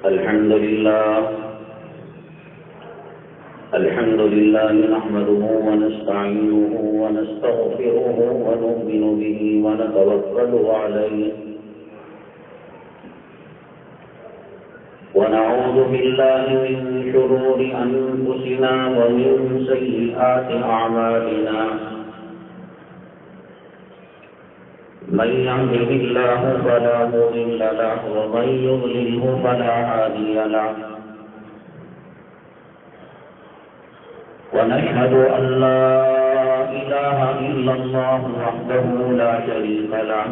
الحمد لله نحمده ونستعينه ونستغفره ونؤمن به ونتوكل عليه ونعوذ بالله من شرور أنفسنا ومن سيئات أعمالنا من يهده الله فلا مضل له ومن يضلله فلا هادي له ونشهد أن لا إله إلا الله وحده لا شريك له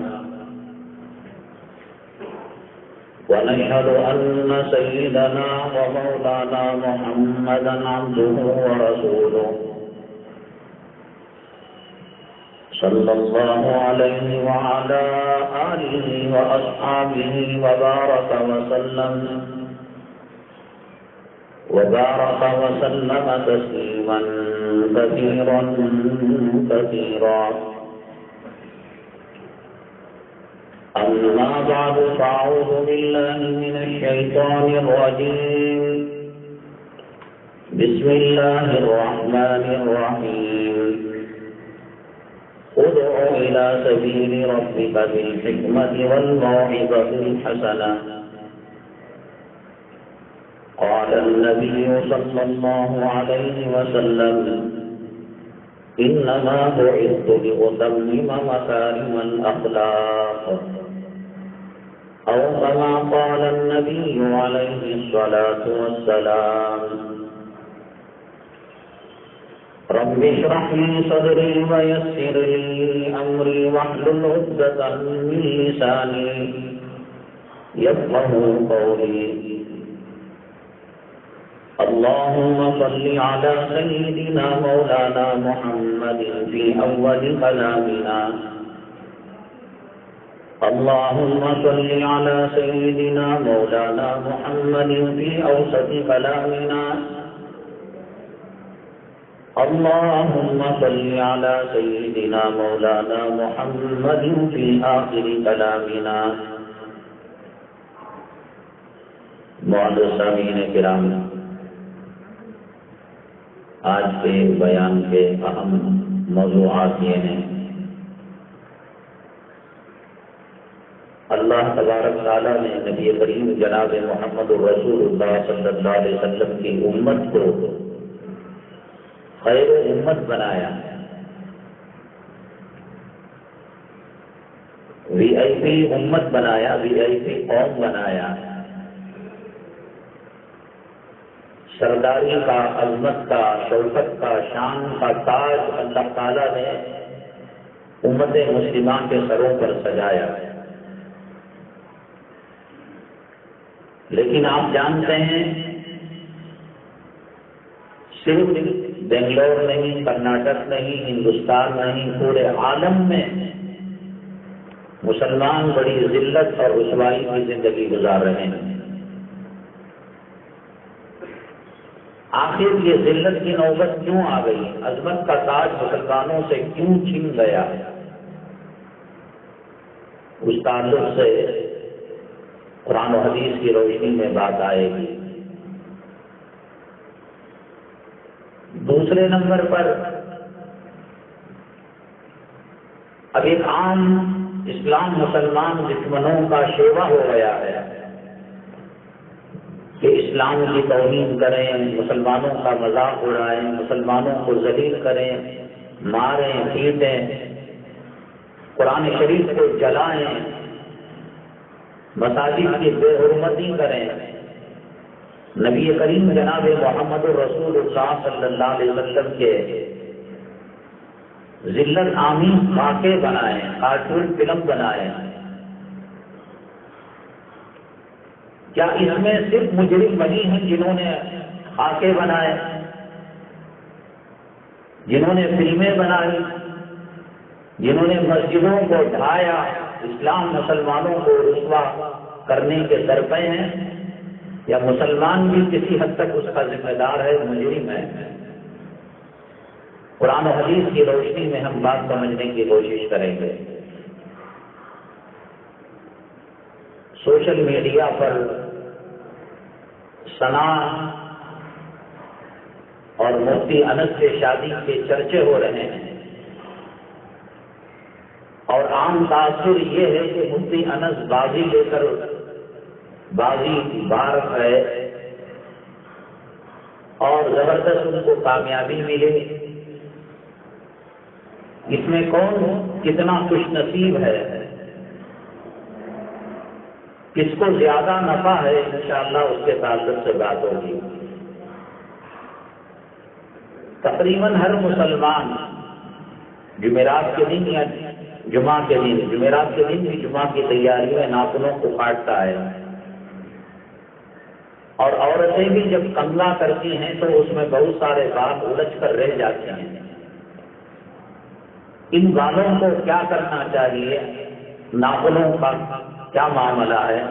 ونشهد أن سيدنا ومولانا محمدا عبده ورسوله صلى الله عليه وعلى آله وأصحابه وبارك وسلم تسليما كثيرا كثيرا أما بعد فأعوذ بالله من الشيطان الرجيم بسم الله الرحمن الرحيم ادع إلى سبيل ربك بالحكمة والموعظة الحسنة قال النبي صلى الله عليه وسلم إنما بعثت لأتمم مكارم الأخلاق أو كما قال النبي عليه الصلاة والسلام رب اشرح لي صدري ويسر لي أمري واحلل عقدة من لساني يفقهوا قولي اللهم صل على سيدنا مولانا محمد في أول كلامنا اللهم صل على سيدنا مولانا محمد في أوسط كلامنا اللهم صل على سيدنا مولانا محمد في آخر كلامنا. معزز سامعین کرام، آج کے بیان کے اہم موضوعات یہ ہیں: اللہ تبارک تعالیٰ نے نبی کریم جناب محمد رسول اللہ صلی اللہ علیہ وسلم کی امت کو خیر امت بنایا، وی آئی پی امت بنایا، وی آئی پی قوم بنایا، سرداری کا، عظمت کا، شوکت کا، شان کا تاج اللہ تعالیٰ نے امت مسلمہ کے سروں پر سجایا. لیکن آپ جانتے ہیں صرف بنگلور نہیں، کرناٹک نہیں، ہندوستان نہیں، پورے عالم میں مسلمان بڑی ذلت اور رسوائی کی زندگی گزار رہے ہیں. آخر یہ ذلت کی نوبت کیوں آ گئی؟ عظمت کا تاج مسلمانوں سے کیوں چھن گیا؟ اس تعلق سے قرآن و حدیث کی روشنی میں بات آئے گی. دوسرے نمبر پر اب ایک عام اسلام مسلمان دشمنوں کا شیوا ہو گیا ہے کہ اسلام کی توہین کریں، مسلمانوں کا مذاق اڑائیں، مسلمانوں کو ذلیل کریں، ماریں، پیٹیں، قرآن شریف کو جلائیں، مساجد کی بے حرمتی کریں، نبی کریم جناب محمد رسول اللہ صلی اللہ علیہ وسلم کے ذلت آمیز خاکے بنائیں، کارٹون فلم بنائیں. کیا اس میں صرف مجرم وہی ہیں جنہوں نے خاکے بنائے، جنہوں نے فلمیں بنائی، جنہوں نے مسجدوں کو ڈھایا، اسلام مسلمانوں کو رسوا کرنے کے درپے ہیں؟ یا مسلمان بھی کسی حد تک اس کا ذمہ دار ہے، مجرم ہے؟ قرآن و حدیث کی روشنی میں ہم بات سمجھنے کی کوشش کریں گے. سوشل میڈیا پر ثنا اور مفتی انس کے شادی کے چرچے ہو رہے ہیں، اور عام تاثر یہ ہے کہ مفتی انس بازی لے کر بازی بار ہے اور زبردست ان کو کامیابی ملے۔ اس میں کون کتنا خوش نصیب ہے، کس کو زیادہ نفع ہے، انشاءاللہ اس کے تعلق سے بات ہوگی۔ تقریباً ہر مسلمان جمعرات کے دن یا جمعہ کے دن، جمعرات کے دن بھی جمعہ کی تیاری میں ناخنوں کو کاٹتا ہے، اور عورتیں بھی جب کنگھا کرتی ہیں تو اس میں بہت سارے بال الجھ کر رہ جاتے ہیں۔ ان بالوں کو کیا کرنا چاہیے، ناخنوں کا کیا معاملہ ہے،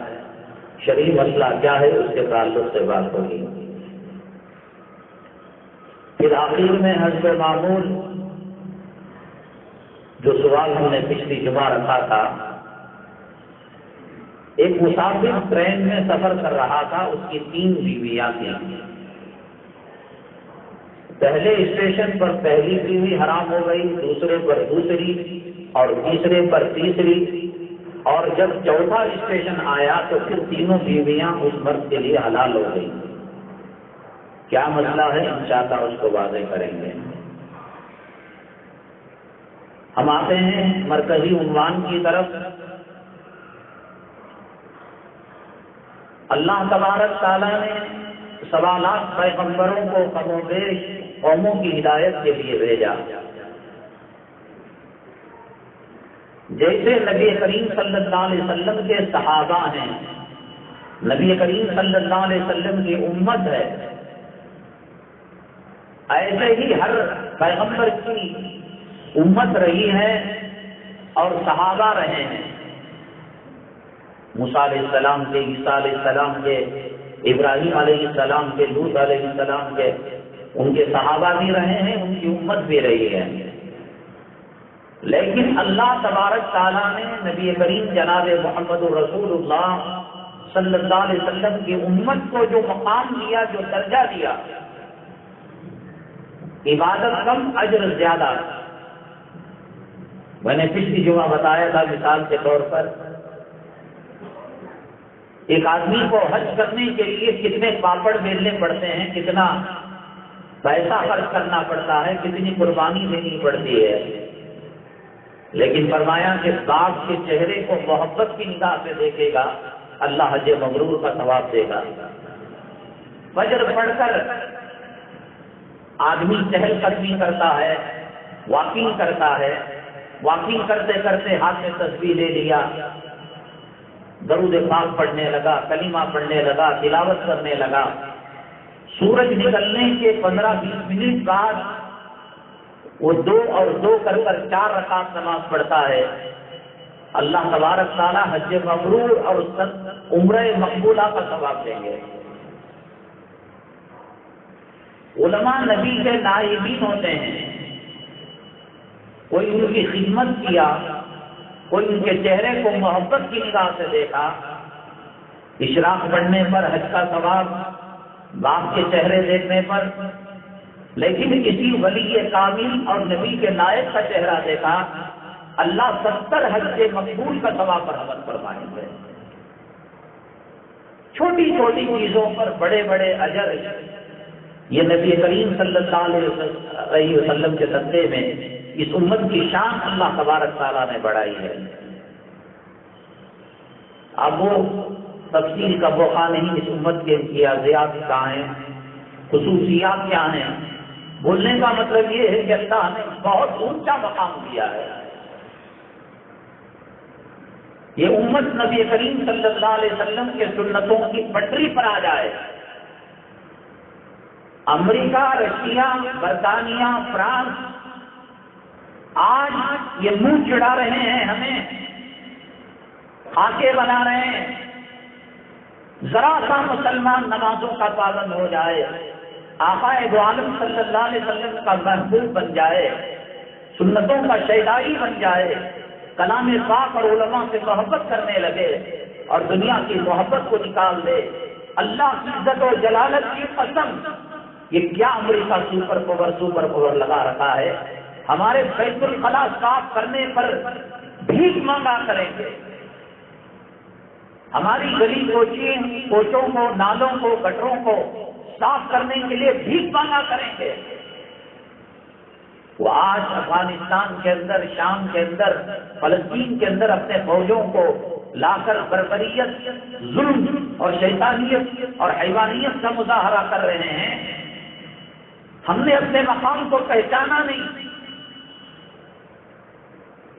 شرعی مسئلہ کیا ہے، اس کے تعلق سے بات ہوگی۔ پھر آخر میں حسب معمول جو سوال ہم نے پچھلی جمعہ رکھا تھا، ایک مسافر ٹرین میں سفر کر رہا تھا، اس کی 3 بیویاں تھیں۔ پہلے اسٹیشن پر پہلی بیوی حرام ہو گئی، دوسرے پر دوسری، اور تیسرے پر تیسری، اور جب چوتھا اسٹیشن آیا تو پھر تینوں بیویاں اس مرد کے لیے حلال ہو گئی۔ کیا مسئلہ ہے، انشاءاللہ اس کو واضح کریں گے۔ ہم آتے ہیں مرکزی عنوان کی طرف۔ اللہ تبارک تعالیٰ نے 1.25 لاکھ پیغمبروں کو کم و بیش قوموں کی ہدایت کے لیے بھیجا۔ جیسے نبی کریم صلی اللہ علیہ وسلم کے صحابہ ہیں، نبی کریم صلی اللہ علیہ وسلم کی امت ہے، ایسے ہی ہر پیغمبر کی امت رہی ہے اور صحابہ رہے ہیں۔ موسیٰ علیہ السلام کے، عیسیٰ علیہ السلام کے، ابراہیم علیہ السلام کے، لوط علیہ السلام کے، ان کے صحابہ بھی رہے ہیں، ان کی امت بھی رہی ہے۔ لیکن اللہ تبارک تعالیٰ نے نبی کریم جناب محمد رسول اللہ صلی اللہ علیہ وسلم کی امت کو جو مقام دیا، جو درجہ دیا، عبادت کم اجر زیادہ۔ میں نے پچھلی جمعہ بتایا تھا مثال کے طور پر، ایک آدمی کو حج کرنے کے لیے کتنے پاپڑ بیلنے پڑتے ہیں، کتنا پیسہ خرچ کرنا پڑتا ہے، کتنی قربانی دینی پڑتی ہے، لیکن فرمایا کہ باپ کے چہرے کو محبت کی نگاہ سے دیکھے گا، اللہ حج مبرور کا ثواب دے گا۔ فجر پڑھ کر آدمی چہل قدمی کرتا ہے، واکنگ کرتا ہے، واکنگ کرتے کرتے ہاتھ میں تسبیح لے لیا، درود پاک پڑھنے لگا، کلمہ پڑھنے لگا، تلاوت کرنے لگا۔ سورج نکلنے کے 15-20 منٹ بعد وہ 2 اور 2 کر 4 رکعت نماز پڑھتا ہے۔ اللہ تبارک تعالیٰ حج مبرور اور عمرہ مقبولہ کا ثواب دیں گے۔ علماء نبی کے نائبین ہوتے ہیں، کوئی ان کی خدمت کیا، کوئی ان کے چہرے کو محبت کی نگاہ سے دیکھا، اشراق پڑھنے پر حج کا ثواب، باپ کے چہرے دیکھنے پر، لیکن کسی ولی کامل اور نبی کے نائب کا چہرہ دیکھا، اللہ 70 حج مقبول کا ثواب برآمد فرمائیں گے۔ چھوٹی چھوٹی چیزوں پر بڑے بڑے اجر، یہ نبی کریم صلی اللہ علیہ وسلم کے صدقے میں اس امت کی شان اللہ تبارک تعالیٰ نے بڑھائی ہے۔ اب وہ تفصیل کا موقع نہیں، اس امت کے امتیازات کیا ہیں، خصوصیات کیا ہیں، بولنے کا مطلب یہ ہے کہ اللہ نے بہت اونچا مقام دیا ہے۔ یہ امت نبی کریم صلی اللہ علیہ وسلم کے سنتوں کی پٹری پر آ جائے، امریکہ، رشیا، برطانیہ، فرانس آج یہ منہ چڑھا رہے ہیں، ہمیں خاکے بنا رہے ہیں۔ ذرا سا مسلمان نمازوں کا پابند ہو جائے، آقا دو عالم صلی اللہ علیہ وسلم کا محبوب بن جائے، سنتوں کا شیدائی بن جائے، کلام پاک اور علماء سے محبت کرنے لگے اور دنیا کی محبت کو نکال دے، اللہ کی عزت و جلالت کی قسم، یہ کیا امریکہ سپر پاور لگا رکھا ہے؟ ہمارے بیت الخلا صاف کرنے پر بھیک مانگا کریں گے، ہماری گلی کوچوں کو، نالوں کو، گٹروں کو صاف کرنے کے لیے بھیک مانگا کریں گے۔ وہ آج افغانستان کے اندر، شام کے اندر، فلسطین کے اندر اپنے فوجوں کو لا کر بربریت، ظلم اور شیطانیت اور حیوانیت کا مظاہرہ کر رہے ہیں۔ ہم نے اپنے مقام کو پہچانا نہیں۔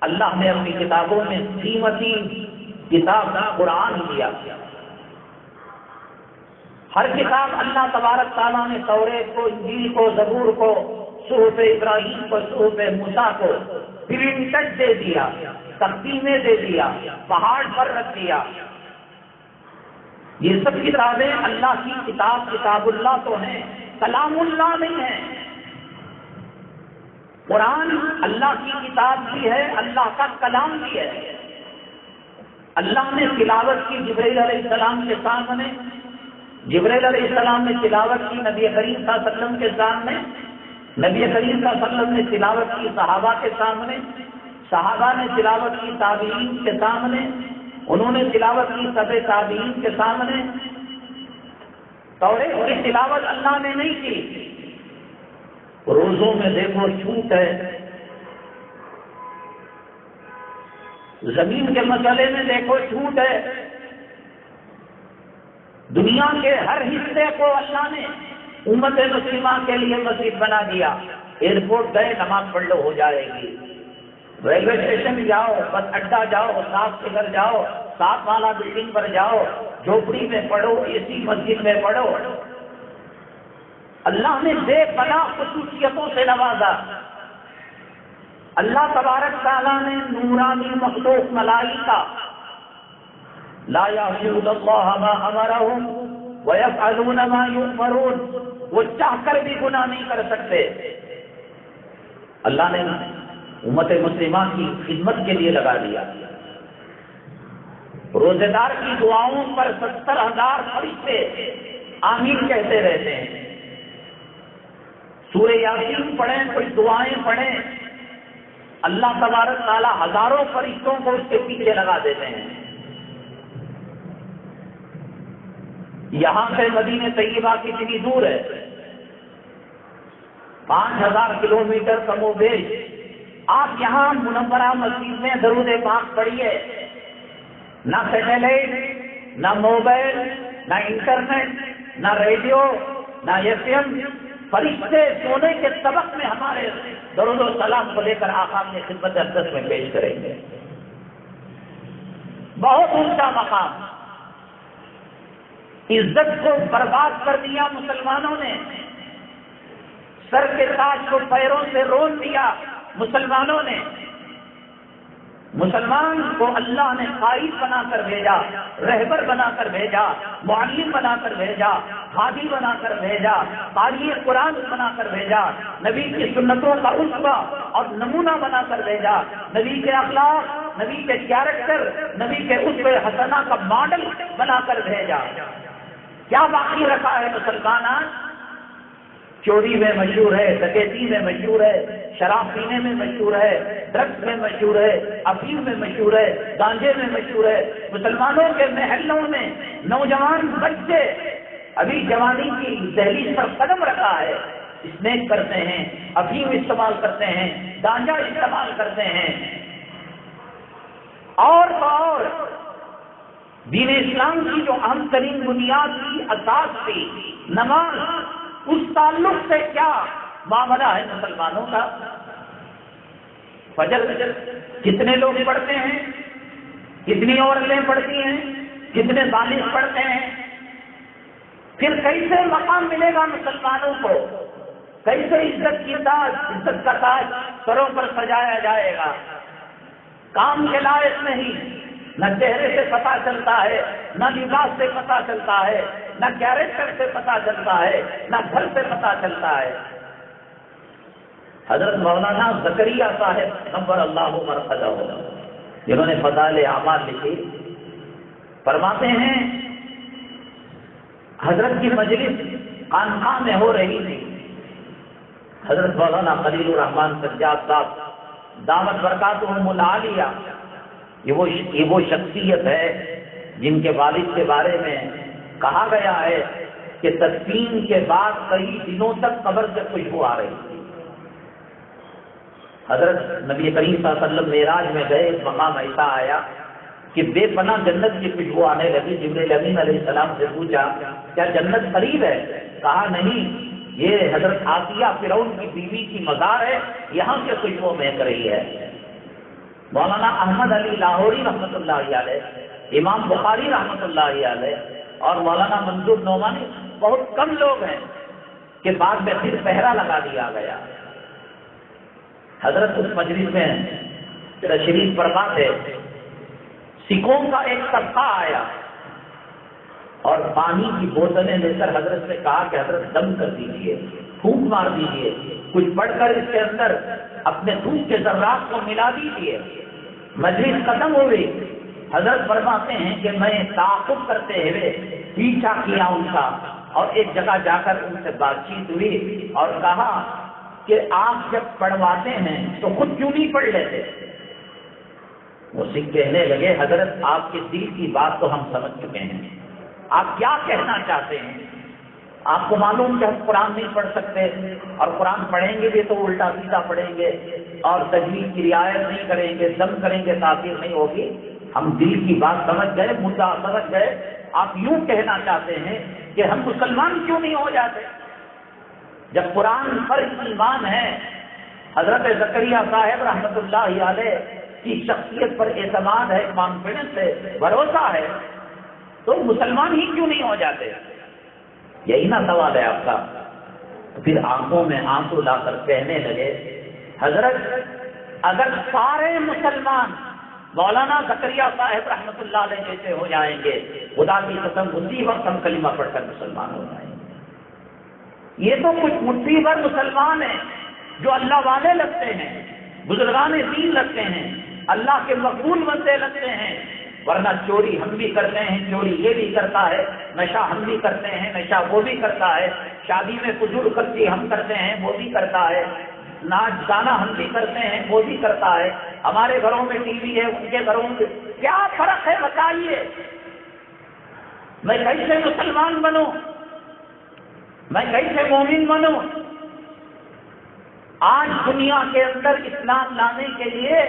اللہ نے اپنی کتابوں میں قیمتی کتاب قرآن دیا، ہر کتاب اللہ تبارک تعالیٰ نے توریت کو، انجیل کو، زبور کو، صحف ابراہیم کو، صحف موسیٰ کو پرنٹڈ دے دیا، تختی میں دے دیا، پہاڑ پر رکھ دیا۔ یہ سب کتابیں اللہ کی کتاب، کتاب اللہ تو ہیں، کلام اللہ نہیں ہے۔ قرآن اللہ کی کتاب بھی ہے، اللہ کا کلام بھی ہے۔ اللہ نے تلاوت کی جبرائیل علیہ السلام کے سامنے، جبرائیل علیہ السلام نے تلاوت کی نبی کریم صلی اللہ علیہ وسلم کے سامنے، نبی کریم صلی اللہ علیہ وسلم نے تلاوت کی صحابہ کے سامنے، صحابہ نے تلاوت کی تابعین کے سامنے، انہوں نے تلاوت کی تبع تابعین کے سامنے۔ توریت کی تلاوت اللہ نے نہیں کی۔ روزوں میں دیکھو چھوٹ ہے، زمین کے مسئلے میں دیکھو چھوٹ ہے، دنیا کے ہر حصے کو اللہ نے امت مسلمہ کے لیے مسجد بنا دیا۔ ایئرپورٹ گئے، نماز پڑھ لو، ہو جائے گی۔ ریلوے اسٹیشن جاؤ، بس اڈا جاؤ، صاف فکر جاؤ، ساتھ والا بلڈنگ پر جاؤ، جھوپڑی میں پڑھو، اسی مسجد میں پڑھو۔ اللہ نے بے پناہ خصوصیتوں سے نوازا۔ اللہ تبارک تعالیٰ نے نورانی مخلوق ملائکہ، لا یعصون اللہ ما امرہم ویفعلون ما یؤمرون، وہ چاہ کر بھی گناہ نہیں کر سکتے۔ اللہ نے امت مسلمہ کی خدمت کے لیے لگا دیا۔ روزے دار کی دعاؤں پر 70,000 فرشتے آمین کہتے رہتے ہیں۔ سورہ یاسین پڑھیں، کوئی دعائیں پڑھیں، اللہ تبارک تعالیٰ ہزاروں فرشتوں کو اس کے پیچھے لگا دیتے ہیں۔ یہاں سے مدینہ طیبہ کتنی دور ہے؟ 5000 کلومیٹر کم و بیش۔ آپ یہاں منورہ مسجد میں درود پاک پڑھیے، نہ سیٹلائٹ، نہ موبائل، نہ انٹرنیٹ، نہ ریڈیو، نہ FM، فرشتے سونے کے طبق میں ہمارے درود و سلام کو لے کر آقا کی خدمت اقدس میں پیش کریں گے۔ بہت اونچا مقام۔ عزت کو برباد کر دیا مسلمانوں نے، سر کے تاج کو پیروں سے رون دیا مسلمانوں نے۔ مسلمان کو اللہ نے قائد بنا کر بھیجا، رہبر بنا کر بھیجا، معلم بنا کر بھیجا، ہادی بنا کر بھیجا، قاری قرآن بنا کر بھیجا، نبی کی سنتوں کا اسوہ اور نمونہ بنا کر بھیجا، نبی کے اخلاق، نبی کے کیریکٹر، نبی کے اسوہ حسنہ کا ماڈل بنا کر بھیجا۔ کیا باقی رکھا ہے مسلمان؟ چوری میں مشہور ہے، ڈکیتی میں مشہور ہے، شراب پینے میں مشہور ہے، ڈرگس میں مشہور ہے، افیون میں مشہور ہے، گانجے میں مشہور ہے۔ مسلمانوں کے محلوں میں نوجوان بچے ابھی جوانی کی دہلیز پر قدم رکھا ہے، اسنیک کرتے ہیں، افیون استعمال کرتے ہیں، گانجا استعمال کرتے ہیں۔ اور دین اسلام کی جو اہم ترین بنیاد کی اساس تھی، نماز، اس تعلق سے کیا معاملہ ہے مسلمانوں کا؟ فجر کتنے لوگ پڑھتے ہیں، کتنی عورتیں پڑھتی ہیں، کتنے بالغ پڑھتے ہیں؟ پھر کیسے مقام ملے گا مسلمانوں کو؟ کیسے عزت کا تاج سروں پر سجایا جائے گا؟ کام کے لائق نہیں، نہ چہرے سے پتہ چلتا ہے، نہ لباس سے پتہ چلتا ہے، نہ کیریکٹر سے پتہ چلتا ہے، نہ گھر سے پتہ چلتا ہے۔ حضرت مولانا زکریا صاحب نور اللہ مرقدہ، جنہوں نے فضائل اعمال لکھی، فرماتے ہیں حضرت کی مجلس خانقاہ میں ہو رہی تھی. حضرت مولانا خلیل الرحمان سجاد صاحب دامت برکاتہم العالیہ، یہ وہ شخصیت ہے جن کے والد کے بارے میں کہا گیا ہے کہ تدفین کے بعد کئی دنوں تک قبر سے خوشبو آ رہی تھی. حضرت نبی کریم صلی اللہ علیہ وسلم معراج میں گئے، ایک مقام ایسا آیا کہ بے پناہ جنت کی خوشبو آنے لگی. جبرائیل امین علیہ السلام سے پوچھا کیا جنت قریب ہے؟ کہا نہیں، یہ حضرت آسیہ فرعون کی بیوی کی مزار ہے، یہاں سے خوشبو مہک رہی ہے. مولانا احمد علی لاہوری رحمۃ اللہ علیہ، امام بخاری رحمۃ اللہ علیہ اور مولانا منظور نعمانی بہت کم لوگ ہیں کہ بعد میں پھر پہرا لگا دیا گیا. حضرت اس مجلس میں تشریف فرما تھے. سکھوں کا ایک طبقہ آیا اور پانی کی بوتلیں لے کر حضرت سے کہا کہ حضرت دم کر دیجئے، پھونک مار دیجئے، کچھ پڑھ کر اس کے اندر اپنے دودھ کے ذرات کو ملا دیجئے. مجلس ختم ہو گئی. حضرت فرماتے ہیں کہ میں تعاقب کرتے ہوئے پیچھا کیا ان کا اور ایک جگہ جا کر ان سے بات چیت ہوئی اور کہا کہ آپ جب پڑھواتے ہیں تو خود کیوں نہیں پڑھ لیتے؟ وہ سکھ کہنے لگے حضرت آپ کے دل کی بات تو ہم سمجھ چکے ہیں، آپ کیا کہنا چاہتے ہیں. آپ کو معلوم کہ ہم قرآن نہیں پڑھ سکتے اور قرآن پڑھیں گے بھی تو الٹا سیدھا پڑھیں گے اور تجوید کی رعایت نہیں کریں گے، دم کریں گے، تاثیر نہیں ہوگی. ہم دل کی بات سمجھ گئے، مدعا سمجھ گئے. آپ یوں کہنا چاہتے ہیں کہ ہم مسلمان کیوں نہیں ہو جاتے جب قرآن پر ایمان ہے؟ حضرت زکریہ صاحب رحمۃ اللہ علیہ کی شخصیت پر اعتماد ہے، کانفیڈنس ہے، بھروسہ ہے، تو مسلمان ہی کیوں نہیں ہو جاتے؟ یہی نا سوال ہے آپ کا. تو پھر آنکھوں میں آنسو لا کر کہنے لگے حضرت اگر سارے مسلمان مولانا زکریہ صاحب رحمۃ اللہ علیہ جیسے ہو جائیں گے، خدا کی قسم اسی وقت ہم کلمہ پڑھ کر مسلمان ہو جائیں گے. یہ تو کچھ مٹھی بھر مسلمان ہیں جو اللہ والے لگتے ہیں، بزرگان دین لگتے ہیں، اللہ کے مقبول بندے لگتے ہیں. ورنہ چوری ہم بھی کرتے ہیں، چوری یہ بھی کرتا ہے، نشہ ہم بھی کرتے ہیں، نشہ وہ بھی کرتا ہے، شادی میں فضول خرچی ہم کرتے ہیں، وہ بھی کرتا ہے، ناچ گانا ہم بھی کرتے ہیں، وہ بھی کرتا ہے. ہمارے گھروں میں ٹی وی ہے، ان کے گھروں میں کیا فرق ہے بتائیے؟ میں کیسے مسلمان بنوں؟ میں کیسے مومن بنوں؟ آج دنیا کے اندر اسلام لانے کے لیے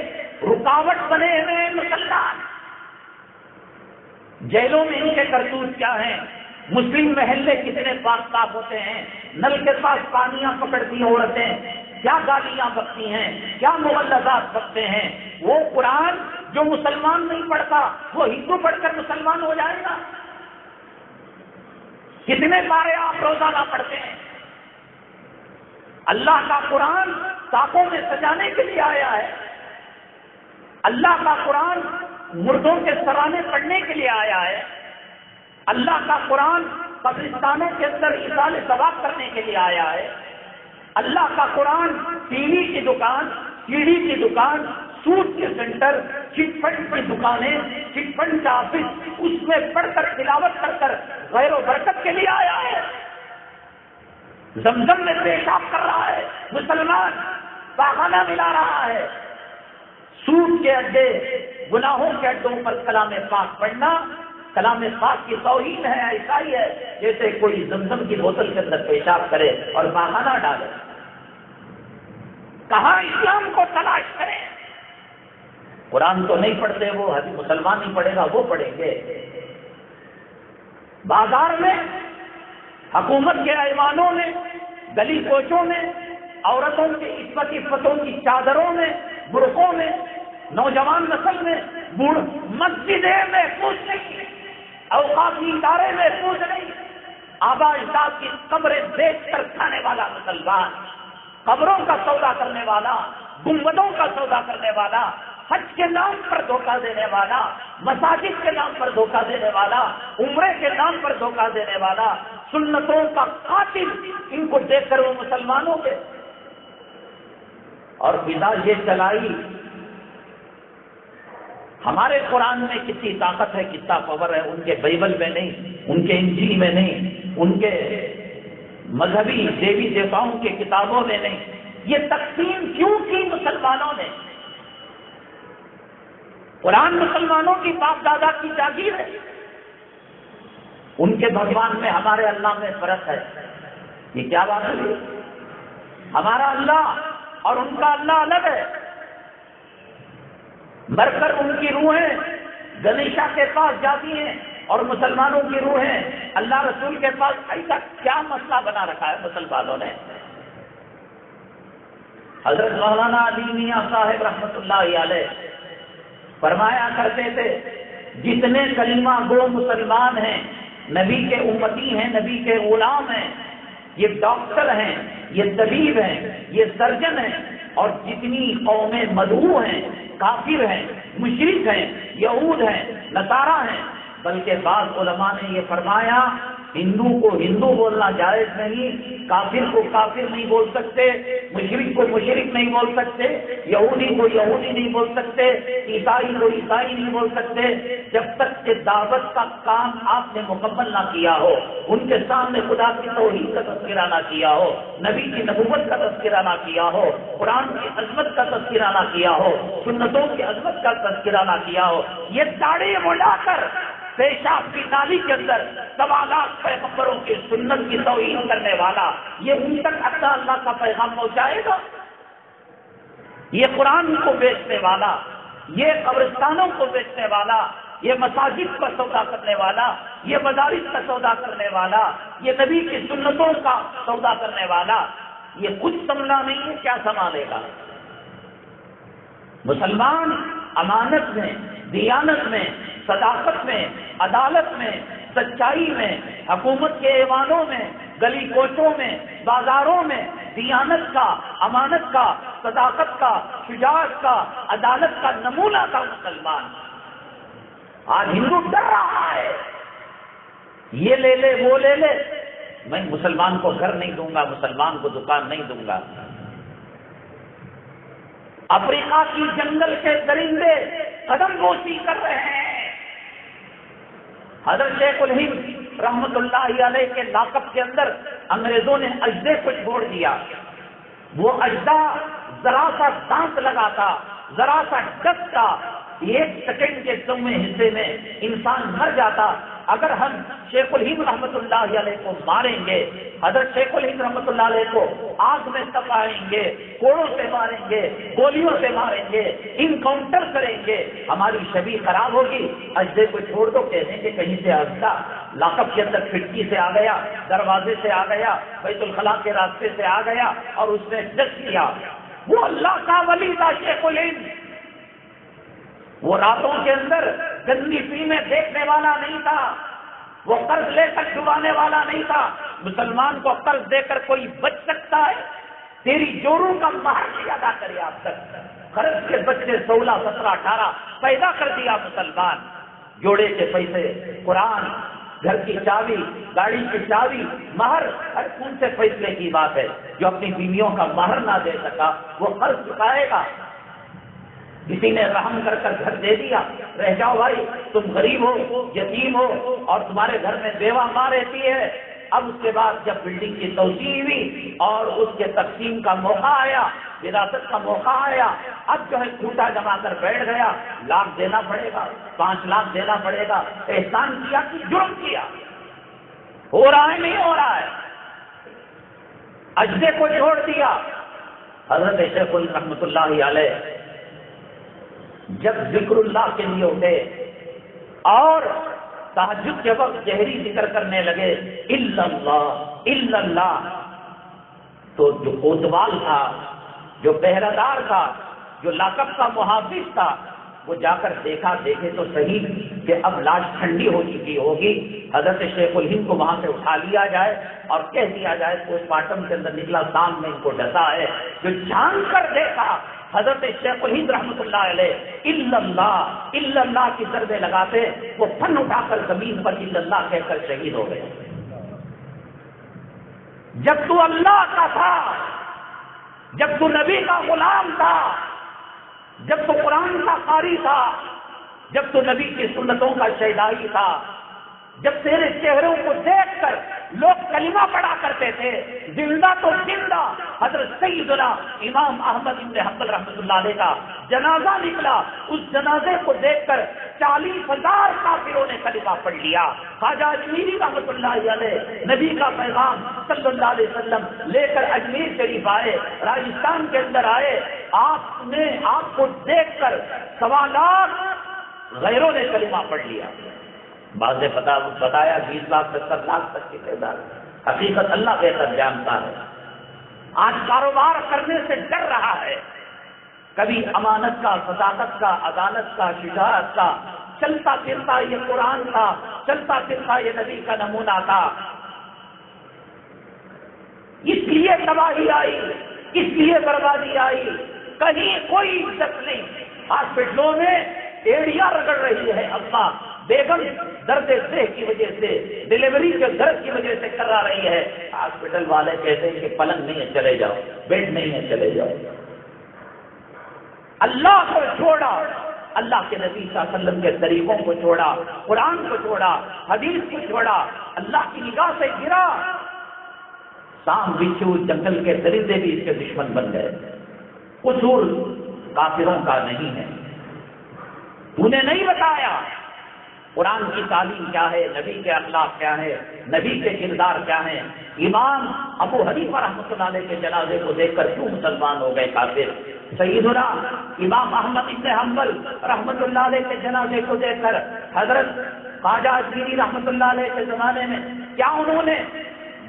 رکاوٹ بنے ہوئے مسلمان. جیلوں میں ان کے کرتوت کیا ہیں؟ مسلم محلے کتنے پاک صاف ہوتے ہیں، نل کے پاس پانیاں پکڑتی عورتیں کیا گالیاں بکتی ہیں، کیا مغلظات بکتے ہیں. وہ قرآن جو مسلمان نہیں پڑھتا وہ ہندو پڑھ کر مسلمان ہو جائے گا. کتنے پارے آپ روزانہ پڑھتے ہیں؟ اللہ کا قرآن ساقوں میں سجانے کے لیے آیا ہے. اللہ کا قرآن مردوں کے سرانے پڑھنے کے لیے آیا ہے. اللہ کا قرآن قبرستانوں کے اندر اصال ثواب کرنے کے لیے آیا ہے. اللہ کا قرآن ٹی وی کی دکان، سی ڈی کی دکان، سود کے سینٹر، چٹ فنڈ کی دکانیں، چٹ فنڈ کا آفس، اس میں پڑھ کر تلاوت کر کر غیر و برکت کے لیے آیا ہے. زمزم میں پیشاب کر رہا ہے مسلمان، پاخانہ ملا رہا ہے. سود کے اڈے، گناہوں کے اڈوں پر کلام پاک پڑھنا کلام پاک کی توہین ہے. ایسا ہی ہے جیسے کوئی زمزم کی بوتل کے اندر پیشاب کرے اور پاخانہ ڈالے. کہاں اسلام کو تلاش کریں؟ قرآن تو نہیں پڑھتے وہ، حدیث مسلمان نہیں پڑھے گا وہ پڑھیں گے. بازار میں حکومت کے ایوانوں میں، گلی کوچوں میں، عورتوں کی عفتوں کی چادروں میں، برقعوں میں، نوجوان نسل میں، مسجدیں محفوظ نہیں، اوقافی ادارے محفوظ نہیں. آبا اجداد کی قبریں دیکھ کر کھانے والا مسلمان، قبروں کا سودا کرنے والا، گنبدوں کا سودا کرنے والا، حج کے نام پر دھوکہ دینے والا، مساجد کے نام پر دھوکہ دینے والا، عمرے کے نام پر دھوکہ دینے والا، سنتوں کا قاتل. ان کو دیکھ کر وہ مسلمانوں کے اور فضا یہ چلائی ہمارے قرآن میں کتنی طاقت ہے، کتنا پاور ہے، ان کے بائبل میں نہیں، ان کے انجیل میں نہیں، ان کے مذہبی دیوی دیوتاؤں کے کتابوں میں نہیں۔ یہ تقسیم کیوں کی مسلمانوں نے؟ قرآن مسلمانوں کی باپ دادا کی جاگیر ہے، ان کے بھگوان میں ہمارے اللہ میں فرق ہے۔ یہ کیا بات ہے؟ ہمارا اللہ اور ان کا اللہ الگ ہے۔ مر کر ان کی روحیں گنیشا کے پاس جاتی ہیں اور مسلمانوں کی روحیں اللہ رسول کے پاس۔ ایسا کیا مسئلہ بنا رکھا ہے مسلمانوں نے؟ حضرت مولانا علی میاں صاحب رحمۃ اللہ علیہ فرمایا کرتے تھے، جتنے کلمہ گو مسلمان ہیں، نبی کے امتی ہیں، نبی کے غلام ہیں، یہ ڈاکٹر ہیں، یہ طبیب ہیں، یہ سرجن ہیں، اور جتنی قومیں مدعو ہیں، کافر ہیں، مشرک ہیں، یہود ہیں، نصارہ ہیں، بلکہ بعض علماء نے یہ فرمایا ہندو کو ہندو بولنا جائز نہیں، کافر کو کافر نہیں بول سکتے، مشرک کو مشرک نہیں بول سکتے، یہودی کو یہودی نہیں بول سکتے، عیسائی کو عیسائی نہیں بول سکتے، جب تک کہ دعوت کا کام آپ نے مکمل نہ کیا ہو، ان کے سامنے خدا کی توحید کا تذکرہ نہ کیا ہو، نبی کی نبوت کا تذکرہ نہ کیا ہو، قرآن کی عظمت کا تذکرہ نہ کیا ہو، سنتوں کی عظمت کا تذکرہ نہ کیا ہو، یہ داڑھی مڑا کر پیشاب کی نالی کے اندر سوالات پیغمبروں کی سنت کی توہین کرنے والا، یہ ان تک اللہ کا پیغام پہنچائے گا؟ یہ قرآن کو بیچنے والا، یہ قبرستانوں کو بیچنے والا، یہ مساجد کا سودا کرنے والا، یہ مدارس کا سودا کرنے والا، یہ نبی کی سنتوں کا سودا کرنے والا، یہ کچھ سنبھلا نہیں ہے، کیا سنبھالے گا؟ مسلمان امانت میں، دیانت میں، صداقت میں، عدالت میں، سچائی میں، حکومت کے ایوانوں میں، گلی کوچوں میں، بازاروں میں دیانت کا، امانت کا، صداقت کا، شجاعت کا، عدالت کا نمونہ تھا مسلمان۔ آج ہندو ڈر رہا ہے، یہ لے لے وہ لے لے، میں مسلمان کو گھر نہیں دوں گا، مسلمان کو دکان نہیں دوں گا۔ افریقہ کی جنگل کے درندے قدم بوسی کر رہے ہیں۔ حضرت شیخ الہند رحمت اللہ علیہ کے لاقب کے اندر انگریزوں نے اژدے کو چھوڑ دیا۔ وہ اژدھا ذرا سا دانت لگاتا، ذرا سا ڈستا، 1 سیکنڈ کے سویں حصے میں انسان مر جاتا۔ اگر ہم شیخ الہند رحمت اللہ علیہ کو ماریں گے، حضرت شیخ الہند رحمت اللہ علیہ کو آگ میں تپائیں گے، کوڑوں سے ماریں گے، گولیوں سے ماریں گے، انکاؤنٹر کریں گے، ہماری شبیہ خراب ہوگی۔ اژدھے کو چھوڑ دو، کہنے کہ کہیں سے اژدھا لاقب کے اندر کھڑکی سے آ گیا، دروازے سے آ گیا، بیت الخلاء کے راستے سے آ گیا اور اس نے ڈس کیا۔ وہ اللہ کا ولی تھا شیخ الہند، وہ راتوں کے اندر گندی فلمیں دیکھنے والا نہیں تھا، وہ قرض لے کر ڈبانے والا نہیں تھا۔ مسلمان کو قرض دے کر کوئی بچ سکتا ہے؟ تیری جوروں کا مہر نہیں ادا کرے آپ تک، قرض کے بچے 16، 17، 18 پیدا کر دیا مسلمان، جوڑے کے پیسے، قرآن، گھر کی چابی، گاڑی کی چابی، مہر، ہر کون سے فیصلے کی بات ہے؟ جو اپنی بیویوں کا مہر نہ دے سکا وہ قرض چکائے گا؟ کسی نے رحم کر کر گھر دے دیا، رہ جاؤ بھائی، تم غریب ہو، یتیم ہو اور تمہارے گھر میں بیوہ ماں رہتی ہے۔ اب اس کے بعد جب بلڈنگ کی توسیع ہوئی اور اس کے تقسیم کا موقع آیا، وراثت کا موقع آیا، اب جو ہے کھوٹا جما کر بیٹھ گیا، 1 لاکھ دینا پڑے گا، 5 لاکھ دینا پڑے گا۔ احسان کیا کہ جرم کیا؟ ہو رہا ہے نہیں ہو رہا ہے؟ اژدھے کو چھوڑ دیا۔ حضرت شیخ الہند رحمۃ اللہ علیہ جب ذکر اللہ کے لیے اٹھے اور تہجد کے وقت جہری ذکر کرنے لگے الا اللہ الا اللہ، تو جو کوتوال تھا، جو پہرہ دار تھا، جو لاقب کا محافظ تھا، وہ جا کر دیکھے تو صحیح کہ اب لاش ٹھنڈی ہو چکی ہوگی، حضرت شیخ الہند کو وہاں سے اٹھا لیا جائے اور کہہ دیا جائے پوسٹ مارٹم کے اندر نکلا سام میں ان کو ڈسا ہے۔ جو جان کر دیکھا حضرت شیخ الہند رحمۃ اللہ علیہ الا اللہ کی ضربیں لگاتے، وہ فن اٹھا کر زمین پر الا اللہ کہہ کر شہید ہو گئے۔ جب تو اللہ کا تھا، جب تو نبی کا غلام تھا، جب تو قرآن کا قاری تھا، جب تو نبی کی سنتوں کا شہدائی تھا، جب تیرے چہروں کو دیکھ کر لوگ کلمہ پڑھا کرتے تھے، زندہ تو زندہ حضرت سیدنا امام احمد بن حنبل رحمۃ اللہ علیہ کا جنازہ نکلا، اس جنازے کو دیکھ کر 40,000 کافروں نے کلمہ پڑھ لیا۔ خواجہ اجمیری رحمۃ اللہ علیہ نبی کا پیغام صلی اللہ علیہ وسلم لے کر اجمیر شریف آئے، راجستھان کے اندر آئے، آپ کو دیکھ کر 1.25 لاکھ غیروں نے کلمہ پڑھ لیا۔ بعض نے بتایا 20 لاکھ 70 لاکھ تک کی تعداد، حقیقت اللہ بہتر جانتا ہے۔ آج کاروبار کرنے سے ڈر رہا ہے، کبھی امانت کا، صداقت کا، عدالت کا، شجاعت کا، چلتا پھرتا یہ قرآن تھا، چلتا پھرتا یہ نبی کا نمونہ تھا۔ اس لیے تباہی آئی، اس لیے بربادی آئی، کہیں کوئی عزت نہیں۔ ہاسپٹلوں میں ایڑیاں رگڑ رہی ہے اللہ، بیگم درد سہ کی وجہ سے، ڈلیوری کے درد کی وجہ سے کرا رہی ہے، ہاسپٹل والے کہتے ہیں کہ پلنگ نہیں ہے چلے جاؤ، بیڈ نہیں ہے چلے جاؤ۔ اللہ کو چھوڑا، اللہ کے نبی صلی اللہ علیہ وسلم کے طریقوں کو چھوڑا، قرآن کو چھوڑا، حدیث کو چھوڑا، اللہ کی نگاہ سے گرا، سانپ بچھو جنگل کے درندے بھی اس کے دشمن بن گئے۔ قصور کافروں کا نہیں ہے، تو نے نہیں بتایا قرآن کی تعلیم کیا ہے، نبی کے اخلاق کیا ہے، نبی کے کردار کیا ہیں۔ امام ابو حنیفہ رحمۃ اللہ علیہ کے جنازے کو دیکھ کر کیوں مسلمان ہو گئے کافر؟ سیدنا امام احمد بن حنبل رحمۃ اللہ علیہ کے جنازے کو دیکھ کر حضرت خواجہ اجمیری رحمۃ اللہ علیہ کے زمانے میں کیا انہوں نے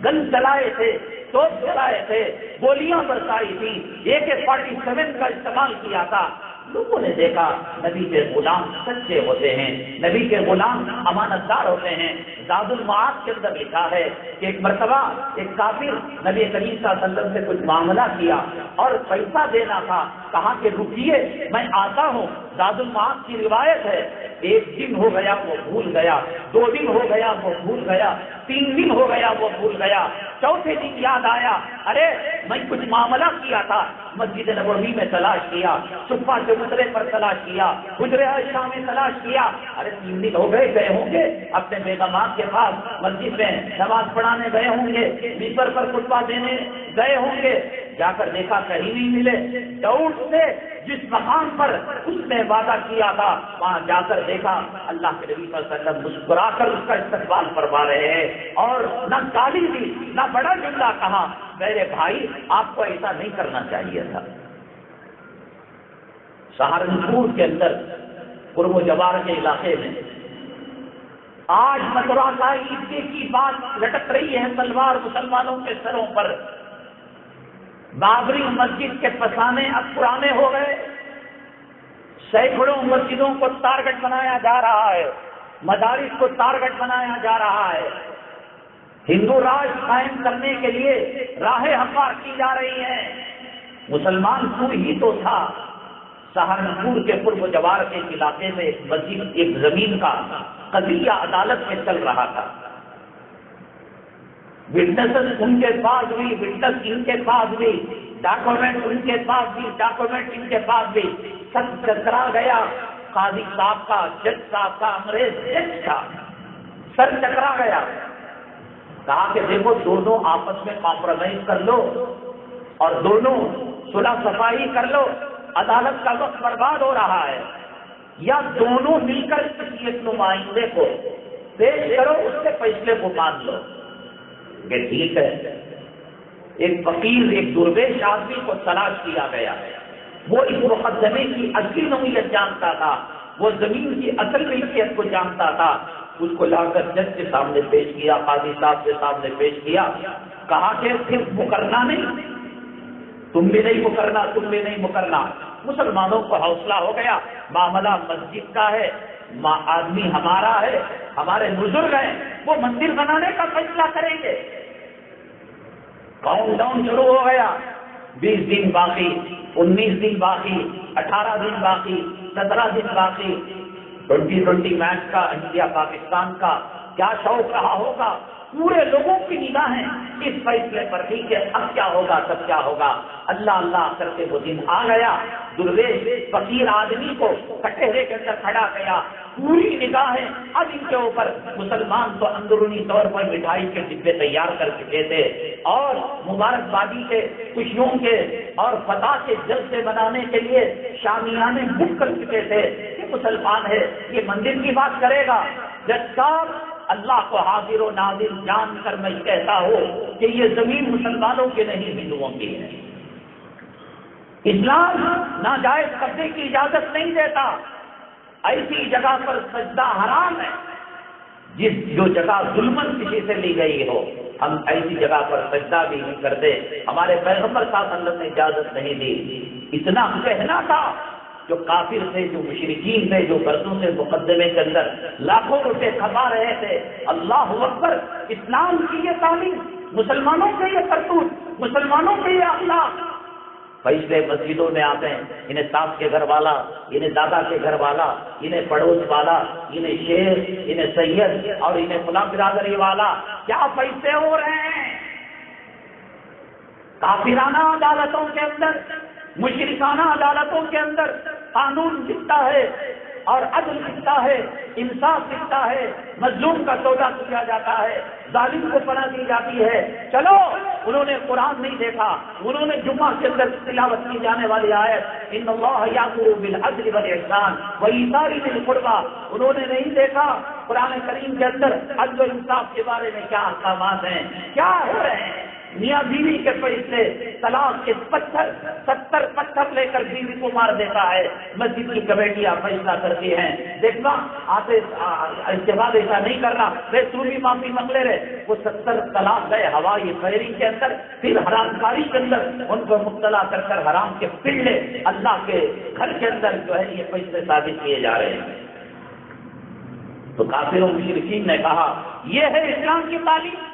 گن چلائے تھے، توپ چلائے تھے، گولیاں برسائی تھی، AK-47 کا استعمال کیا تھا؟ لوگوں نے دیکھا نبی کے غلام سچے ہوتے ہیں، نبی کے غلام امانت دار ہوتے ہیں۔ زاد المعاد کے اندر لکھا ہے کہ ایک مرتبہ ایک کافر نبی کریم صلی اللہ علیہ وسلم سے کچھ معاملہ کیا اور پیسہ دینا تھا، کہا کہ رکیے میں آتا ہوں۔ زاد المعاد کی روایت ہے 1 دن ہو گیا وہ بھول گیا، 2 دن ہو گیا وہ بھول گیا، 3 دن ہو گیا وہ بھول گیا، چوتھے دن یاد آیا، ارے میں کچھ معاملہ کیا تھا، مسجد نبوی میں تلاش کیا، صفہ چبوترے پر تلاش کیا، حجرہ عائشہ میں تلاش کیا، ارے 3 دن ہو گئے ہوں گے، اپنے بیگمات کے پاس مسجد میں نماز پڑھانے گئے ہوں گے، ممبر پر خطبہ دینے گئے ہوں گے، جا کر دیکھا کہیں نہیں ملے، دوڑ سے جس مقام پر اس نے وعدہ کیا تھا وہاں جا کر دیکھا اللہ کے نبی صلی اللہ علیہ وسلم مسکرا کر اس کا استقبال فرما رہے ہیں، اور نہ گالی دی نہ بڑا جملہ کہا، میرے بھائی آپ کو ایسا نہیں کرنا چاہیے تھا۔ سہارنپور کے اندر قرب و جوار کے علاقے میں آج مدرسہ عیدگاہ کی بات لٹک رہی ہے تلوار مسلمانوں کے سروں پر۔ بابری مسجد کے پسانے اب پرانے ہو گئے، سینکڑوں مسجدوں کو ٹارگٹ بنایا جا رہا ہے، مدارس کو ٹارگٹ بنایا جا رہا ہے، ہندو راج قائم کرنے کے لیے راہیں ہموار کی جا رہی ہیں۔ مسلمان تو ہی تو تھا۔ سہارنپور کے قرب و جوار کے علاقے میں ایک مسجد، ایک زمین کا قضیہ عدالت میں چل رہا تھا، وٹنس ان کے پاس بھی، وٹنس ان کے پاس بھی، ڈاکومنٹ ان کے پاس بھی، ڈاکومنٹ ان کے پاس بھی، سب چکرا گیا۔ قاضی صاحب کا، جج صاحب کا، انگریز جج کا سر چکرا گیا۔ کہا کہ دیکھو دونوں آپس میں کمپرومائز کر لو اور دونوں صلح صفائی کر لو، عدالت کا وقت برباد ہو رہا ہے، یا دونوں مل کر کسی ایک نمائندے کو پیش کرو، اس سے فیصلے کو مان لو۔ کہ ٹھیک ہے، ایک فقیر، ایک درویش آدمی کو تلاش کیا گیا، وہ اس مقدمے کی اصلی نوعیت جانتا تھا، وہ زمین کی اصل ملکیت کو جانتا تھا، اس کو لا کر جج کے سامنے پیش کیا، قاضی صاحب کے سامنے پیش کیا، کہا کہ صرف مکرنا نہیں، تم بھی نہیں مکرنا، تم بھی نہیں مکرنا۔ مسلمانوں کو حوصلہ ہو گیا، معاملہ مسجد کا ہے، آدمی ہمارا ہے، ہمارے بزرگ ہیں، وہ مندر بنانے کا فیصلہ کریں گے۔ کاؤنٹ ڈاؤن شروع ہو گیا، 20 دن باقی، 19 دن باقی، 18 دن باقی، 17 دن باقی۔ 2020 میچ کا، انڈیا پاکستان کا کیا شوق رہا ہوگا، پورے لوگوں کی نگاہیں اس فیصلے پر تھی کہ اب کیا ہوگا، تب کیا ہوگا۔ اللہ اللہ کر کے وہ دن آ گیا، درویش فقیر آدمی کو کٹہرے کے اندر کھڑا کیا، پوری نگاہیں اب ان کے اوپر۔ مسلمان تو اندرونی طور پر مٹھائی کے ڈبے تیار کر چکے تھے اور مبارکبادی کے، خوشیوں کے اور فتح کے جلسے منانے کے لیے شامیانے بک کر چکے تھے کہ مسلمان ہے، یہ مندر کی بات کرے گا۔ جج صاحب اللہ کو حاضر و ناظر جان کر میں کہتا ہوں کہ یہ زمین مسلمانوں کی نہیں، ہندوؤں کی ہے۔ اسلام ناجائز قبضے کی اجازت نہیں دیتا، ایسی جگہ پر سجدہ حرام ہے جو جگہ ظلمن کسی سے لی گئی ہو، ہم ایسی جگہ پر سجدہ بھی نہیں کرتے، ہمارے پیغمبر صلی اللہ علیہ وسلم نے اجازت نہیں دی۔ اتنا کہنا تھا، جو کافر تھے، جو مشرکین تھے، جو برسوں سے مقدمے کے اندر لاکھوں روپے کھپا رہے تھے، اللہ اکبر، اسلام کی یہ تعلیم، مسلمانوں کے یہ کرتوت، مسلمانوں کے یہ اخلاق، فیصلے مسجدوں میں آتے ہیں، انہیں ساس کے گھر والا، انہیں دادا کے گھر والا، انہیں پڑوس والا، انہیں شیر، انہیں سید اور انہیں فلاں برادری والا، کیا فیصلے ہو رہے ہیں کافرانہ عدالتوں کے اندر، مشرکانہ عدالتوں کے اندر۔ قانون دکھتا ہے اور عدل دکھتا ہے، انصاف دکھتا ہے، مظلوم کا سودا کیا جاتا ہے، ظالم کو پناہ دی جاتی ہے۔ چلو، انہوں نے قرآن نہیں دیکھا، انہوں نے جمعہ کے اندر تلاوت کی جانے والی آیت ان اللہ یأمر بالعدل والاحسان وایتاء ذی القربی، انہوں نے نہیں دیکھا قرآن کریم کے اندر عدل و انصاف کے بارے میں کیا احکامات ہیں، کیا ہو رہے ہیں۔ میاں بیوی کے فیصلے، طلاق کے 70 پتھر لے کر بیوی کو مار دیتا ہے، مسجد کی کمیٹیاں فیصلہ کرتی ہیں، دیکھنا آتے اس کے بعد ایسا نہیں کرنا، رسولی معافی منگلے رہے، وہ 70 طلاق گئے ہوائی فیری کے اندر، پھر حرام کاری کے اندر ان کو مبتلا کر کر حرام کے پلے اللہ کے گھر کے اندر جو ہے یہ فیصلے ثابت کیے جا رہے ہیں۔ تو کافروں مشرکین نے کہا یہ ہے اسلام کی تعلیم۔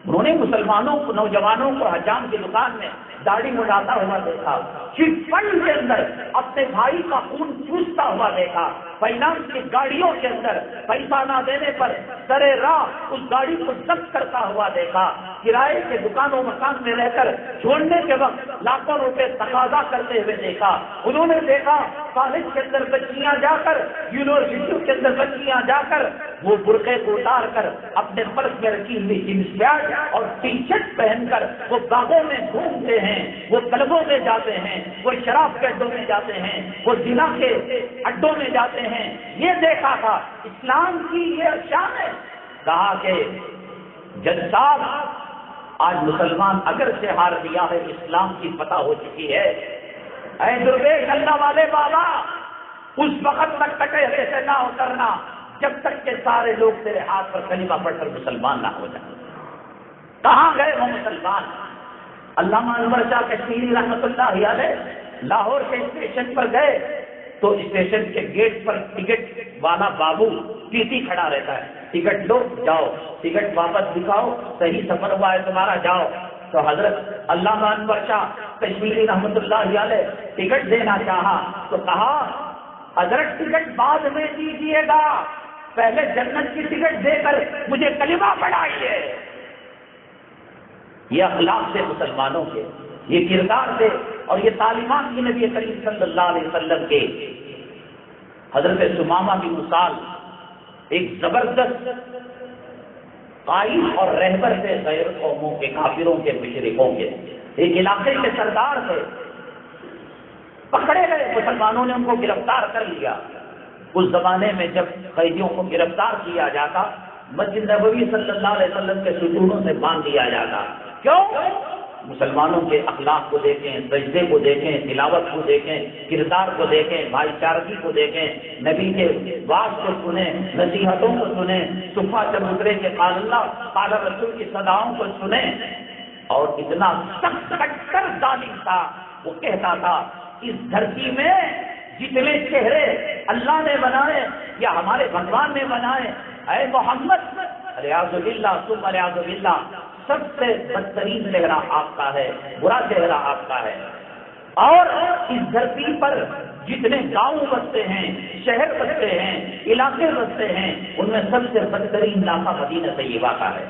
انہوں نے مسلمانوں کو، نوجوانوں کو حجام کی دکان میں داڑھی مڈاتا ہوا دیکھا، چٹ فنڈ کے اندر اپنے بھائی کا خون چوستا ہوا دیکھا، فائنانس کی گاڑیوں کے اندر پیسہ نہ دینے پر سرے راہ اس گاڑی کو ضبط کرتا ہوا دیکھا، کرائے کے دکانوں مکان میں رہ کر چھوڑنے کے وقت لاکھوں روپے تقاضا کرتے ہوئے دیکھا۔ انہوں نے دیکھا کالج کے اندر بچیاں جا کر، یونیورسٹیوں کے اندر بچیاں جا کر وہ برقعے کو اتار کر اپنے پرس میں رکھی ہوئی جینس پیانٹ اور ٹی شرٹ پہن کر وہ باغوں میں گھومتے ہیں، وہ کلبوں میں جاتے ہیں، وہ شراب کے اڈوں میں جاتے ہیں، وہ زنا کے اڈوں میں جاتے ہیں۔ یہ دیکھا تھا اسلام کی یہ شان ہے۔ کہا کہ جج صاحب آج مسلمان اگر سے ہار دیا ہے، اسلام کی فتح ہو چکی ہے۔ اے درویش اللہ والے بابا، اس وقت تک کٹہرے سے نہ اترنا جب تک کہ سارے لوگ تیرے ہاتھ پر کلمہ پڑھ کر مسلمان نہ ہو جائیں۔ کہاں گئے وہ مسلمان؟ علامہ انور شاہ کشمیری رحمۃ اللہ علیہ لاہور کے اسٹیشن پر گئے تو اسٹیشن کے گیٹ پر ٹکٹ والا بابو ٹی کھڑا رہتا ہے، ٹکٹ لو جاؤ، ٹکٹ واپس دکھاؤ، صحیح سفر ہوا ہے تمہارا جاؤ۔ تو حضرت علامہ انور شاہ کشمیری رحمۃ اللہ علیہ ٹکٹ دینا چاہا تو کہا حضرت ٹکٹ بعد میں دیجیے گا، پہلے جنت کی ٹکٹ دے کر مجھے کلمہ پڑھائیے۔ یہ اخلاق سے مسلمانوں کے، یہ کردار سے اور یہ تعلیمات کی نبی کریم صلی اللہ علیہ وسلم کے۔ حضرت ثمامہ بن اسال ایک زبردست قائد اور رہبر تھے، غیر قوموں کے، کافروں کے، مشرکوں کے، ایک علاقے کے سردار تھے۔ پکڑے گئے، مسلمانوں نے ان کو گرفتار کر لیا۔ اس زمانے میں جب قیدیوں کو گرفتار کیا جاتا، مسجد نبوی صلی اللہ علیہ وسلم کے ستونوں سے باندھ دیا جاتا۔ کیوں؟ مسلمانوں کے اخلاق کو دیکھیں، سجدے کو دیکھیں، تلاوت کو دیکھیں، کردار کو دیکھیں، بھائی چارگی کو دیکھیں، نبی کے واعظ کو سنیں، نصیحتوں کو سنیں، صفحہ جب اترے کے قال اللہ قال رسول کی صداؤں کو سنیں۔ اور اتنا سخت کٹر ظالم تھا، وہ کہتا تھا اس دھرتی میں جتنے چہرے اللہ نے بنائے یا ہمارے بھگوان نے بنائے، اے محمد الیاذ باللہ ثم الیاذ باللہ، سب سے بدترین چہرہ آپ کا ہے، برا چہرہ آپ کا ہے۔ اور اس دھرتی پر جتنے گاؤں بستے ہیں، شہر بستے ہیں، علاقے بستے ہیں، ان میں سب سے بدترین علاقہ مدینہ طیبہ کا ہے۔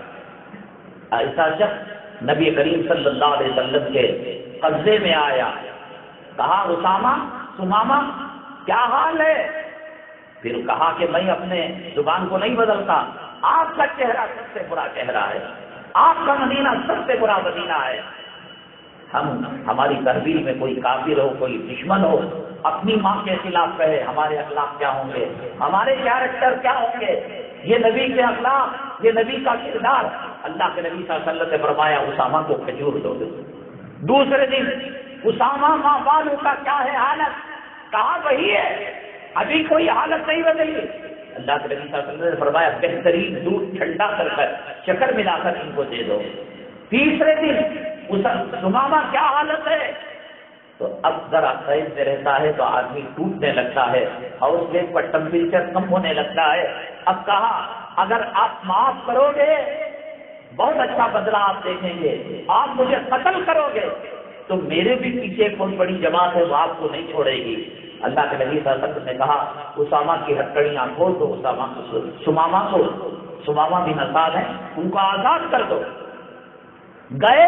ایسا شخص نبی کریم صلی اللہ علیہ وسلم کے قبضے میں آیا، کہا اسامہ سمامہ کیا حال ہے؟ پھر کہا کہ میں اپنے زبان کو نہیں بدلتا، آپ کا چہرہ سب سے برا چہرہ ہے، آپ کا مدینہ سب سے برا مدینہ ہے۔ ہماری تحویل میں کوئی کافر ہو، کوئی دشمن ہو، اپنی ماں کے خلاف کہے، ہمارے اخلاق کیا ہوں گے، ہمارے کیریکٹر کیا ہوں گے، یہ نبی کے اخلاق، یہ نبی کا کردار۔ اللہ کے نبی صلی اللہ علیہ وسلم نے فرمایا اسامہ کو کھجور دو۔ دوسرے دن اسامہ ماں بالوں کا کیا ہے حالت؟ کہا وہی ہے، ابھی کوئی حالت نہیں بدلی۔ اللہ کے نبی صلی اللہ علیہ وسلم نے فرمایا بہترین دودھ ٹھنڈا کر شکر ملا کر ان کو دے دو۔ تیسرے دن سمامہ کیا حالت ہے؟ تو اب ذرا قید میں رہتا ہے تو آدمی ٹوٹنے لگتا ہے، ہاؤس بیگ پر ٹمپریچر کم ہونے لگتا ہے۔ اب کہا اگر آپ معاف کرو گے بہت اچھا بدلہ آپ دیکھیں گے، آپ مجھے قتل کرو گے تو میرے بھی پیچھے بہت بڑی جماعت ہے وہ آپ کو نہیں چھوڑے گی۔ اللہ کے نبی صلی اللہ علیہ وسلم نے کہا اسامہ کی ہتھکڑیاں کھول دو، سمامہ بھی نصاب ہیں ان کو آزاد کر دو۔ گئے،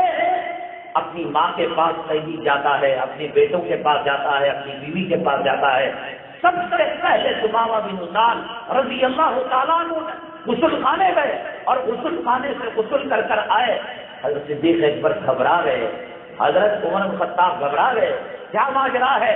اپنی ماں کے پاس قیدی جاتا ہے، اپنے بیٹوں کے پاس جاتا ہے، اپنی بیوی کے پاس جاتا ہے۔ سب سے پہلے سمامہ بن اسال رضی اللہ تعالیٰ عنہ غسل خانے گئے اور غسل خانے سے غسل کر کر آئے۔ حضرت صدیق اکبر گھبرا گئے، حضرت عمر بن خطاب گھبرا گئے، کیا ماجرا ہے؟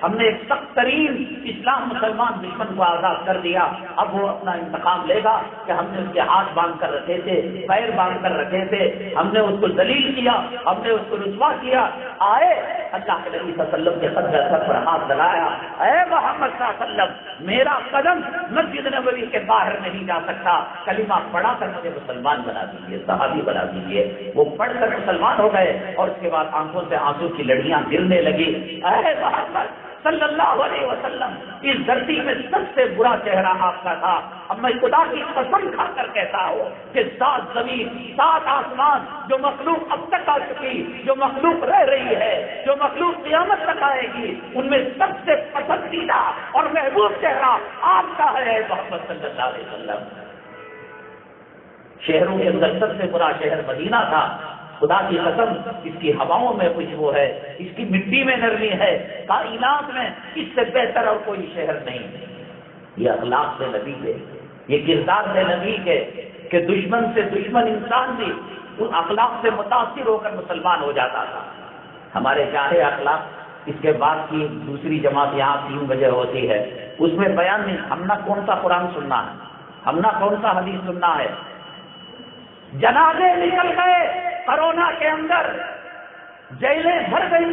ہم نے ایک سخت ترین اسلام مسلمان دشمن کو آزاد کر دیا، اب وہ اپنا انتقام لے گا کہ ہم نے اس کے ہاتھ باندھ کر رکھے تھے، پیر باندھ کر رکھے تھے، ہم نے اس کو ذلیل کیا، ہم نے اس کو رسوا کیا۔ آئے اللہ کے نبی صلی اللہ علیہ وسلم کے قدر سر پر ہاتھ لگایا، اے محمد صلی اللہ علیہ وسلم میرا قدم مسجد نبوی کے باہر نہیں جا سکتا، کلمہ پڑھا کر مجھے مسلمان بنا دیجیے، صحابی بنا دیجیے۔ وہ پڑھ کر مسلمان ہو گئے اور اس کے بعد آنکھوں سے آنسو کی لڑیاں گرنے لگی۔ اے محمد صلی اللہ علیہ وسلم اس دھرتی میں سب سے برا چہرہ آپ کا تھا، اب میں خدا کی قسم کھا کر کہتا ہوں کہ 7 زمین 7 آسمان جو مخلوق اب تک آ چکی، جو مخلوق رہ رہی ہے، جو مخلوق قیامت تک آئے گی، ان میں سب سے پسندیدہ اور محبوب چہرہ آپ کا ہے محمد صلی اللہ علیہ وسلم۔ شہروں کے اندر سب سے برا شہر مدینہ تھا، خدا کی قسم اس کی ہواؤں میں خوشبو ہے، اس کی مٹی میں نرمی ہے، کائنات میں اس سے بہتر اور کوئی شہر نہیں۔ یہ اخلاق سے نبی کے، یہ کردار سے نبی کے کہ دشمن سے دشمن انسان بھی ان اخلاق سے متاثر ہو کر مسلمان ہو جاتا تھا۔ ہمارے چاہے اخلاق، اس کے بعد کی دوسری جماعت یہاں 3 بجے ہوتی ہے، اس میں بیان نہیں، ہم نہ کون سا قرآن سننا ہے، ہم نہ کون سا حدیث سننا ہے۔ جنازے نکل گئے کرونا کے اندر، جیلیں بھر گئی،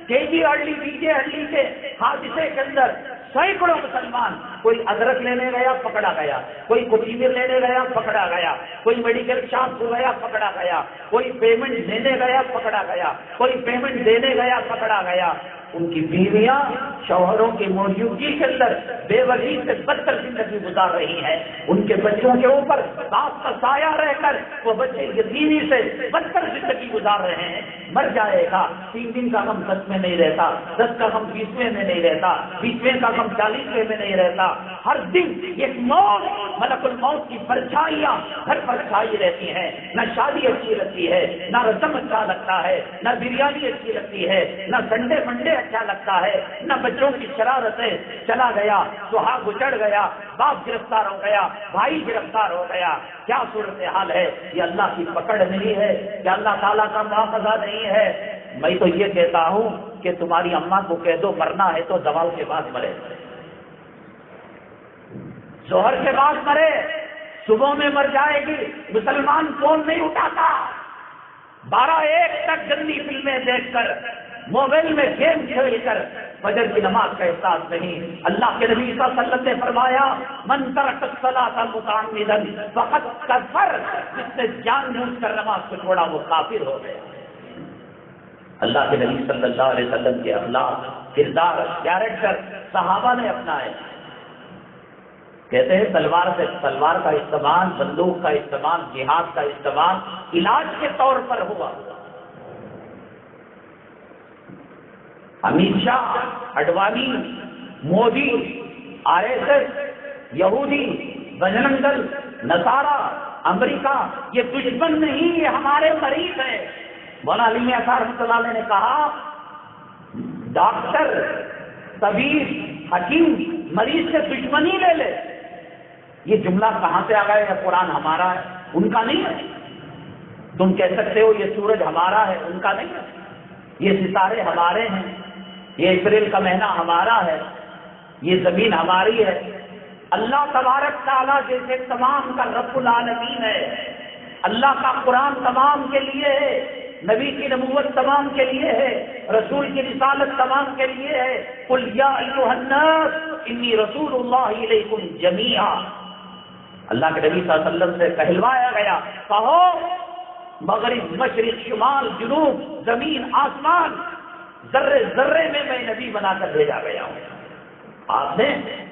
کے جی ہڈی بی جے ہڈی کے حادثے کے اندر سینکڑوں مسلمان، کوئی ادرک لینے گیا پکڑا گیا، کوئی کوتمیر لینے گیا پکڑا گیا، کوئی میڈیکل شاپ کو گیا پکڑا گیا، کوئی پیمنٹ لینے گیا پکڑا گیا، کوئی پیمنٹ دینے گیا پکڑا گیا۔ ان کی بیویاں شوہروں کی موجودگی کے اندر بے وجہ سے بدتر زندگی گزار رہی ہیں، ان کے بچوں کے اوپر باپ کا سایہ رہ کر وہ بچے یتیمی سے بدتر زندگی گزار رہے ہیں۔ مر جائے گا، 3 دن کا غم 10 میں نہیں رہتا، 10 کا غم 20ویں میں نہیں رہتا، 20ویں کا غم 40ویں میں نہیں رہتا۔ ہر دن ایک موت، ملک الموت کی پرچھائیاں گھر پر چھائی رہتی ہیں۔ نہ شادی اچھی لگتی ہے، نہ رسم اچھا لگتا ہے، نہ بریانی اچھی لگتی ہے، نہ سنڈے منڈے اچھا لگتا ہے، نہ بچوں کی شرارتیں۔ چلا گیا سہاگ اجڑ گیا، باپ گرفتار ہو گیا، بھائی گرفتار ہو گیا۔ کیا صورتحال ہے؟ یہ اللہ کی پکڑ نہیں ہے، کہ اللہ تعالیٰ کا مواخذہ نہیں ہے۔ میں تو یہ کہتا ہوں کہ تمہاری اماں کو کہہ دو مرنا ہے تو دواؤں کے بعد مرے، ظہر کے بعد مرے، صبح میں مر جائے گی۔ مسلمان فون نہیں اٹھاتا، 12-1 تک گندی فلمیں دیکھ کر، موبائل میں گیم کھیل کر فجر کی نماز کا احساس نہیں۔ اللہ کے نبی صلی اللہ علیہ وسلم نے فرمایا من ترک الصلاۃ متعمدا فقد کفر، جس نے جان بوجھ کر نماز کو چھوڑا وہ کافر ہو گیا۔ اللہ کے نبی صلی اللہ علیہ وسلم کے اخلاق، کردار، کیریکٹر صحابہ نے اپنائے۔ کہتے ہیں تلوار کا استعمال، بندوق کا استعمال، جہاد کا استعمال علاج کے طور پر ہوا۔ امت شاہ، اڈوانی، مودی RSS، یہودی، بجرنگ دل، نصارہ، امریکہ، یہ دشمن نہیں، یہ ہمارے مریض ہیں۔ مولانا علی اثار رحمۃ اللہ علیہ نے کہا ڈاکٹر، طبیب، حکیم مریض سے دشمنی لے لے، یہ جملہ کہاں سے آ گیا؟ یہ قرآن ہمارا ہے، ان کا نہیں ہے۔ تم کہہ سکتے ہو یہ سورج ہمارا ہے، ان کا نہیں ہے۔ یہ ستارے ہمارے ہیں، یہ اپریل کا مہینہ ہمارا ہے، یہ زمین ہماری ہے۔ اللہ تبارک تعالیٰ جیسے تمام کا رب العالمین ہے، اللہ کا قرآن تمام کے لیے ہے، نبی کی نبوت تمام کے لیے ہے، رسول کی رسالت تمام کے لیے ہے۔ قل یا ایھا الناس انی رسول اللہ الیکم جمیعا، اللہ کے نبی صلی اللہ علیہ وسلم سے کہلوایا گیا، کہو مغرب، مشرق، شمال، جنوب، زمین، آسمان، ذرے ذرے میں میں نبی بنا کر بھیجا گیا ہوں۔ آپ نے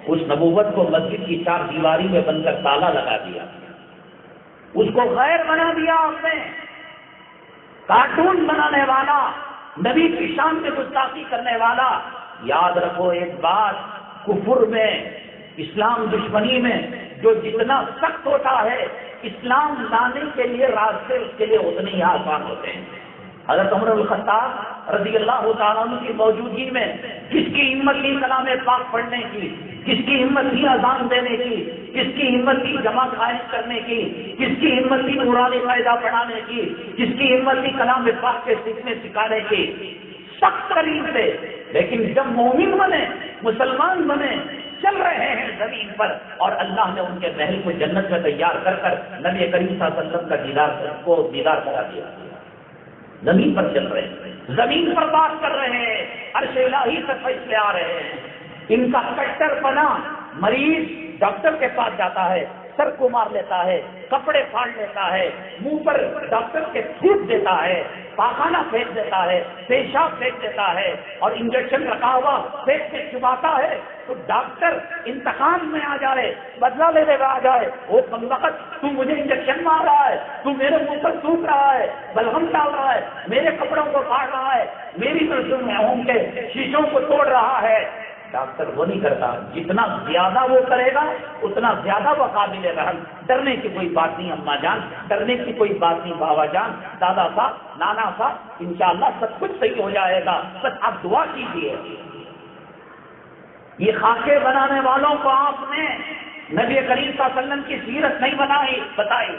اس نبوت کو مسجد کی چار دیواری میں بن کر تالا لگا دیا، اس کو غیر بنا دیا آپ نے، کارٹون بنانے والا، نبی کی شان میں گستاخی کرنے والا۔ یاد رکھو ایک بات، کفر میں، اسلام دشمنی میں جو جتنا سخت ہوتا ہے، اسلام لانے کے لیے راستے اس کے لیے اتنے ہی آسان ہوتے ہیں۔ حضرت عمر بن الخطاب رضی اللہ تعالیٰ عنہ کی موجودگی میں کس کی ہمت تھی کلام پاک پڑھنے کی، کس کی ہمت تھی اذان دینے کی، کس کی ہمت تھی جماعت قائم کرنے کی، کس کی ہمت تھی نورانی قاعدہ پڑھانے کی، کس کی ہمت تھی کلام پاک کے سیکھنے سکھانے کی، سخت قریب سے۔ لیکن جب مومن بنے، مسلمان بنے، چل رہے ہیں زمین پر، اور اللہ نے ان کے محل کو جنت میں تیار کر کر نبی کریم صلی اللہ علیہ وسلم کا دیدار کرا دیا، زمین پر چل رہے ہیں، زمین پر بات کر رہے ہیں، عرش الہی تک فیصلے آ رہے ہیں۔ ان کا کٹر پنا، مریض ڈاکٹر کے پاس جاتا ہے، سر کو مار لیتا ہے، کپڑے پھاڑ لیتا ہے، منہ پر ڈاکٹر کے تھوک دیتا ہے، پاخانہ پھینک دیتا ہے، پیشاب پھینک دیتا ہے، اور انجیکشن رکھا ہوا پھینک کے چباتا ہے، تو ڈاکٹر انتقام میں آ جائے، بدلہ لینے میں آ جائے، وہ کم وقت تو مجھے انجیکشن مار رہا ہے، تو میرے منہ پر تھوک رہا ہے، بلغم ڈال رہا ہے، میرے کپڑوں کو پھاڑ رہا ہے، میری ہوں کے شیشوں کو توڑ رہا ہے۔ ڈاکٹر وہ نہیں کرتا، جتنا زیادہ وہ کرے گا اتنا زیادہ وہ قابل رحم۔ ڈرنے کی کوئی بات نہیں اماں جان، ڈرنے کی کوئی بات نہیں بابا جان، دادا صاحب، نانا صاحب، انشاءاللہ سب کچھ صحیح ہو جائے گا، بس آپ دعا کیجیے۔ یہ خاکے بنانے والوں کو آپ نے نبی کریم صلی اللہ علیہ وسلم کی سیرت نہیں بتائی۔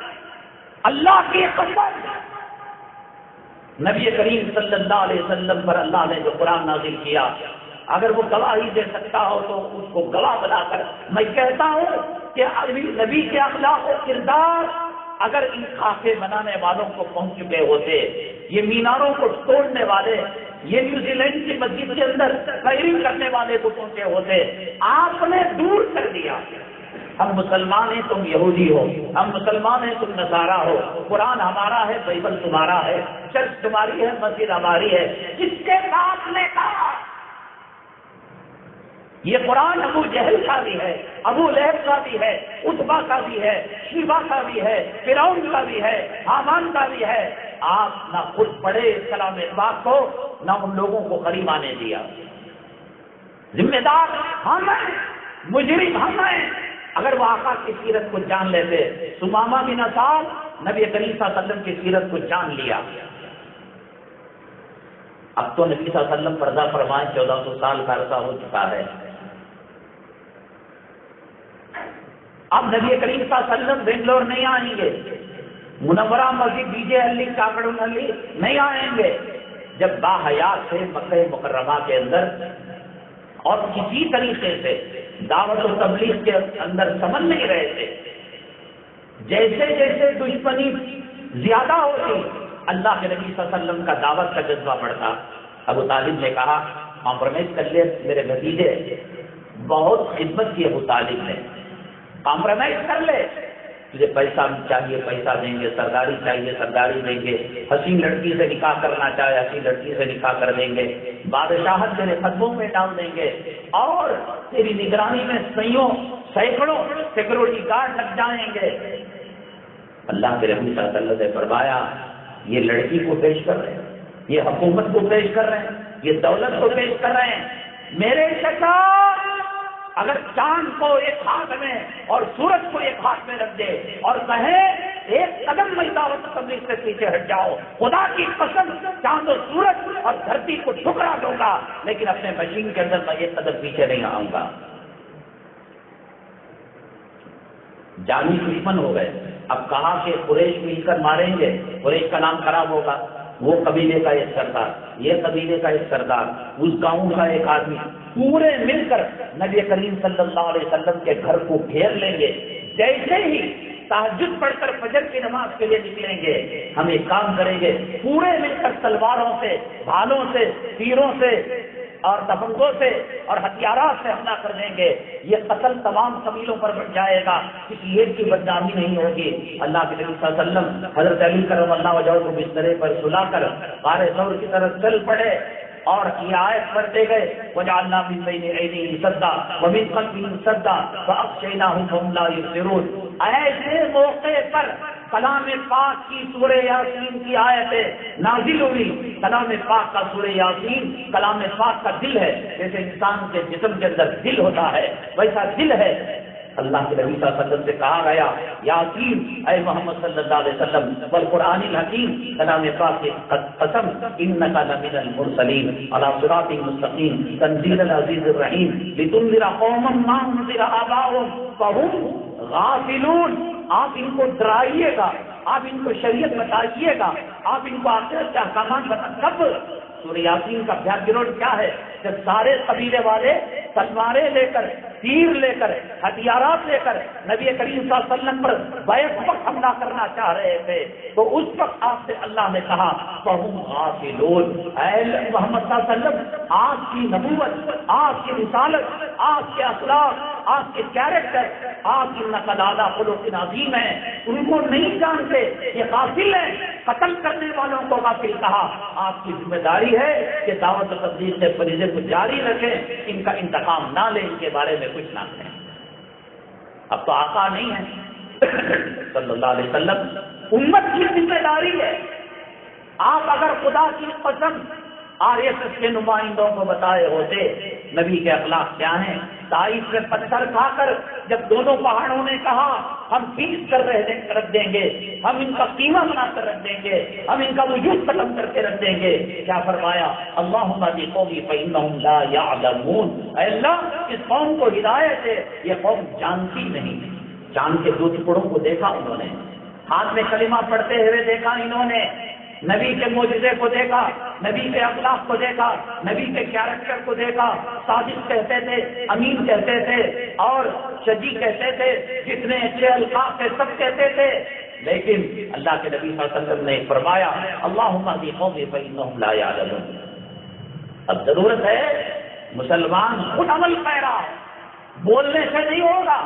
اللہ کی قسم، نبی کریم صلی اللہ علیہ وسلم پر اللہ نے جو قرآن نازل کیا، اگر وہ گواہی دے سکتا ہو تو اس کو گواہ بنا کر میں کہتا ہوں کہ نبی کے اخلاق و کردار اگر ان خاکے بنانے والوں کو پہنچ چکے ہوتے، یہ میناروں کو توڑنے والے، یہ نیوزی لینڈ کی مسجد کے اندر فائرنگ کرنے والے کو پہنچے ہوتے، آپ نے دور کر دیا۔ ہم مسلمان ہیں، تم یہودی ہو، ہم مسلمان ہیں، تم نصارہ ہو، قرآن ہمارا ہے، بائبل تمہارا ہے، چرچ تمہاری ہے، مسجد ہماری ہے۔ جس کے بعد نے کہا یہ قرآن ابو جہل کا بھی ہے، ابو لہب کا بھی ہے، عتبہ کا بھی ہے، شیبہ کا بھی ہے، فرعون کا بھی ہے، حامان کا بھی ہے۔ آپ نہ خود پڑھے کلام پاک کو، نہ ان لوگوں کو قریب آنے دیا۔ ذمہ دار ہم ہیں، مجرم ہم ہیں۔ اگر وہ آقا کی سیرت کو جان لیتے، سمامہ بن اسال نبی کریم صلی اللہ علیہ وسلم کی سیرت کو جان لیا۔ اب تو نبی صلی اللہ علیہ وسلم پردہ فرمائے، 1400 سال کا عرصہ ہو چکا ہے۔ اب نبی کریم صلی اللہ علیہ وسلم بنگلور نہیں آئیں گے، منورہ مسجد ڈی جے علی کاکڑ علی نہیں آئیں گے۔ جب باحیات سے مکہ مکرمہ کے اندر اور کسی طریقے سے دعوت و تبلیغ کے اندر سمجھ نہیں رہے تھے، جیسے جیسے دشمنی زیادہ ہوتی، اللہ کے نبی صلی اللہ علیہ وسلم کا دعوت کا جذبہ بڑھتا۔ ابو طالب نے کہا کمپرومائز کر لے میرے بھتیجے، بہت خدمت کی ابو طالب نے، کمپرومائز کر لے، تجھے پیسہ چاہیے پیسہ دیں گے، سرداری چاہیے سرداری دیں گے، حسین لڑکی سے نکاح کرنا چاہے حسین لڑکی سے نکاح کر دیں گے، بادشاہت تیرے قدموں میں ڈال دیں گے، اور تیری نگرانی میں سینکڑوں سیکورٹی گارڈ لگ جائیں گے۔ اللہ کے نبی صلی اللہ علیہ وسلم نے فرمایا یہ لڑکی کو پیش کر رہے ہیں، یہ حکومت کو پیش کر رہے ہیں، یہ دولت کو پیش کر رہے ہیں، میرے چچا اگر چاند کو ایک ہاتھ میں اور سورج کو ایک ہاتھ میں رکھ دے اور کہے ایک قدم میں دعوت تبلیغ سے پیچھے ہٹ جاؤ، خدا کی قسم چاند و سورج اور دھرتی کو ٹھکرا دوں گا، لیکن اپنے مشین کے اندر میں ایک قدم پیچھے نہیں آؤں گا۔ جانی دشمن ہو گئے، اب کہا کہ قریش مل کر ماریں گے، قریش کا نام خراب ہوگا، وہ قبیلے کا ایک سردار، یہ قبیلے کا ایک سردار، اس گاؤں کا ایک آدمی، پورے مل کر نبی کریم صلی اللہ علیہ وسلم کے گھر کو گھیر لیں گے۔ جیسے ہی تہجد پڑھ کر فجر کی نماز کے لیے نکلیں گے، ہم ایک کام کریں گے، پورے مل کر تلواروں سے، بھالوں سے، تیروں سے اور دبنگوں سے اور ہتھیارات سے حملہ کر دیں گے۔ یہ قتل تمام قبیلوں پر بڑھ جائے گا، کسی ایک کی بدنامی نہیں ہوگی۔ اللہ کے نبی صلی اللہ علیہ وسلم حضرت علی کرم اللہ وجہہ کو بسترے پر سلا کر غار ثور کی طرف چل پڑے اور یہ آیت پڑھتے گئے، وجعلنا من بین ایدیہم سدا ومن خلفہم سدا فاغشیناہم فہم لا یبصرون۔ ایسے موقع پر کلام پاک کی سورہ یاسین کی آیتیں نازل ہوئی۔ کلام پاک کا سورہ یاسین کلام پاک کا دل ہے، جیسے انسان کے جسم کے اندر دل ہوتا ہے ویسا دل ہے۔ اللہ کے نبی صلی اللہ علیہ وسلم سے کہا گیا، یاسین اے محمد صلی اللہ علیہ وسلم والقرآن الحکیم، کلام پاک کی قسم، انک لمن المرسلین علی صراط مستقیم تنزیل العزیز الرحیم لتنذر قوما ما انذر آباؤہم فہم غافلون۔ آپ ان کو ڈرائیے گا، آپ ان کو شریعت بتائیے گا، آپ ان کو آخرت کے احکامات کب؟ سورہ یاسین کا بیک گراؤنڈ کیا ہے؟ جب سارے قبیلے والے تلواریں لے کر، تیر لے کر، ہتھیارات لے کر نبی کریم صلی اللہ علیہ وسلم پر بیک وقت حملہ کرنا چاہ رہے تھے، تو اس وقت آپ سے اللہ نے کہا فہم غافلون، اے محمد صلی اللہ علیہ وسلم، آپ کی نبوت، آپ کی رسالت، آپ کے اخلاق، آپ کے کیریکٹر، آپ کی نقل اعلیٰ خلق عظیم ہے، ان کو نہیں جانتے، یہ غافل ہیں۔ قتل کرنے والوں کو غافل کہا۔ آپ کی ذمہ داری ہے کہ دعوت و تبلیغ کے فریضے کو جاری رکھیں، ان کا انتقام نہ لیں، ان کے بارے میں کچھ نہ کریں۔ اب تو آقا نہیں ہے صلی اللہ علیہ وسلم، امت کی ذمہ داری ہے۔ آپ اگر خدا کی قسم RSS کے نمائندوں کو بتائے ہوتے نبی کے اخلاق کیا ہیں، طائف میں پتھر کھا کر جب دونوں پہاڑوں نے کہا ہم پیس کر رکھ دیں گے، ہم ان کا قیمہ بنا کر رکھ دیں گے، ہم ان کا وجود ختم کر کے رکھ دیں گے، کیا فرمایا؟ اللہم اہد قومی فانہم لا یعلمون، اے اللہ اس قوم کو ہدایت ہے، یہ قوم جانتی نہیں۔ چاند کے دو ٹکڑوں کو دیکھا انہوں نے، ہاتھ میں کلمہ پڑھتے ہوئے دیکھا انہوں نے، نبی کے معجزے کو دیکھا، نبی کے اخلاق کو دیکھا، نبی کے کیریکٹر کو دیکھا، صادق کہتے تھے، امین کہتے تھے اور شجی کہتے تھے، جتنے اچھے الفاظ تھے سب کہتے تھے، لیکن اللہ کے نبی صلی اللہ علیہ وسلم نے فرمایا اللہم اہد قومی فانہم لا یعلمون۔ اب ضرورت ہے مسلمان خود عمل پیرا، بولنے سے نہیں ہوگا۔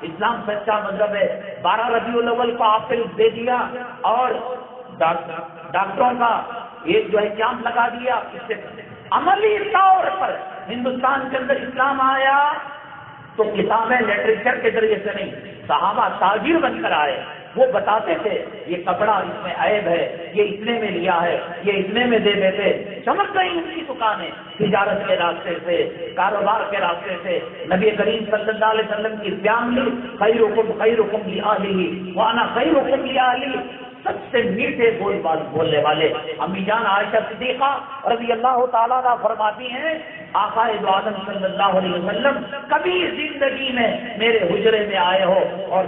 اسلام سچا مذہب ہے۔ 12 ربیع الاول کو آفل دے دیا اور ڈاکٹروں کا ایک جو ہے کیمپ لگا دیا، اس سے عملی طور پر ہندوستان کے اندر اسلام آیا تو کتابیں لٹریچر کے ذریعے سے نہیں، صحابہ تاجر بن کر آئے، وہ بتاتے تھے یہ کپڑا اس میں عیب ہے، یہ اتنے میں لیا ہے، یہ اتنے میں دے دیتے، چمک گئی ان کی دکانیں تجارت کے راستے سے، کاروبار کے راستے سے۔ نبی کریم صلی اللہ علیہ وسلم کی فیملی خیرکم خیرکم لأہلہ وانا خیرکم لأہلی، سب سے میٹھے بولنے والے امی جان عائشہ صدیقہ رضی اللہ تعالیٰ عنہ فرماتی ہیں آقا دو عالم صلی اللہ علیہ وسلم کبھی زندگی میں میرے حجرے میں آئے ہو اور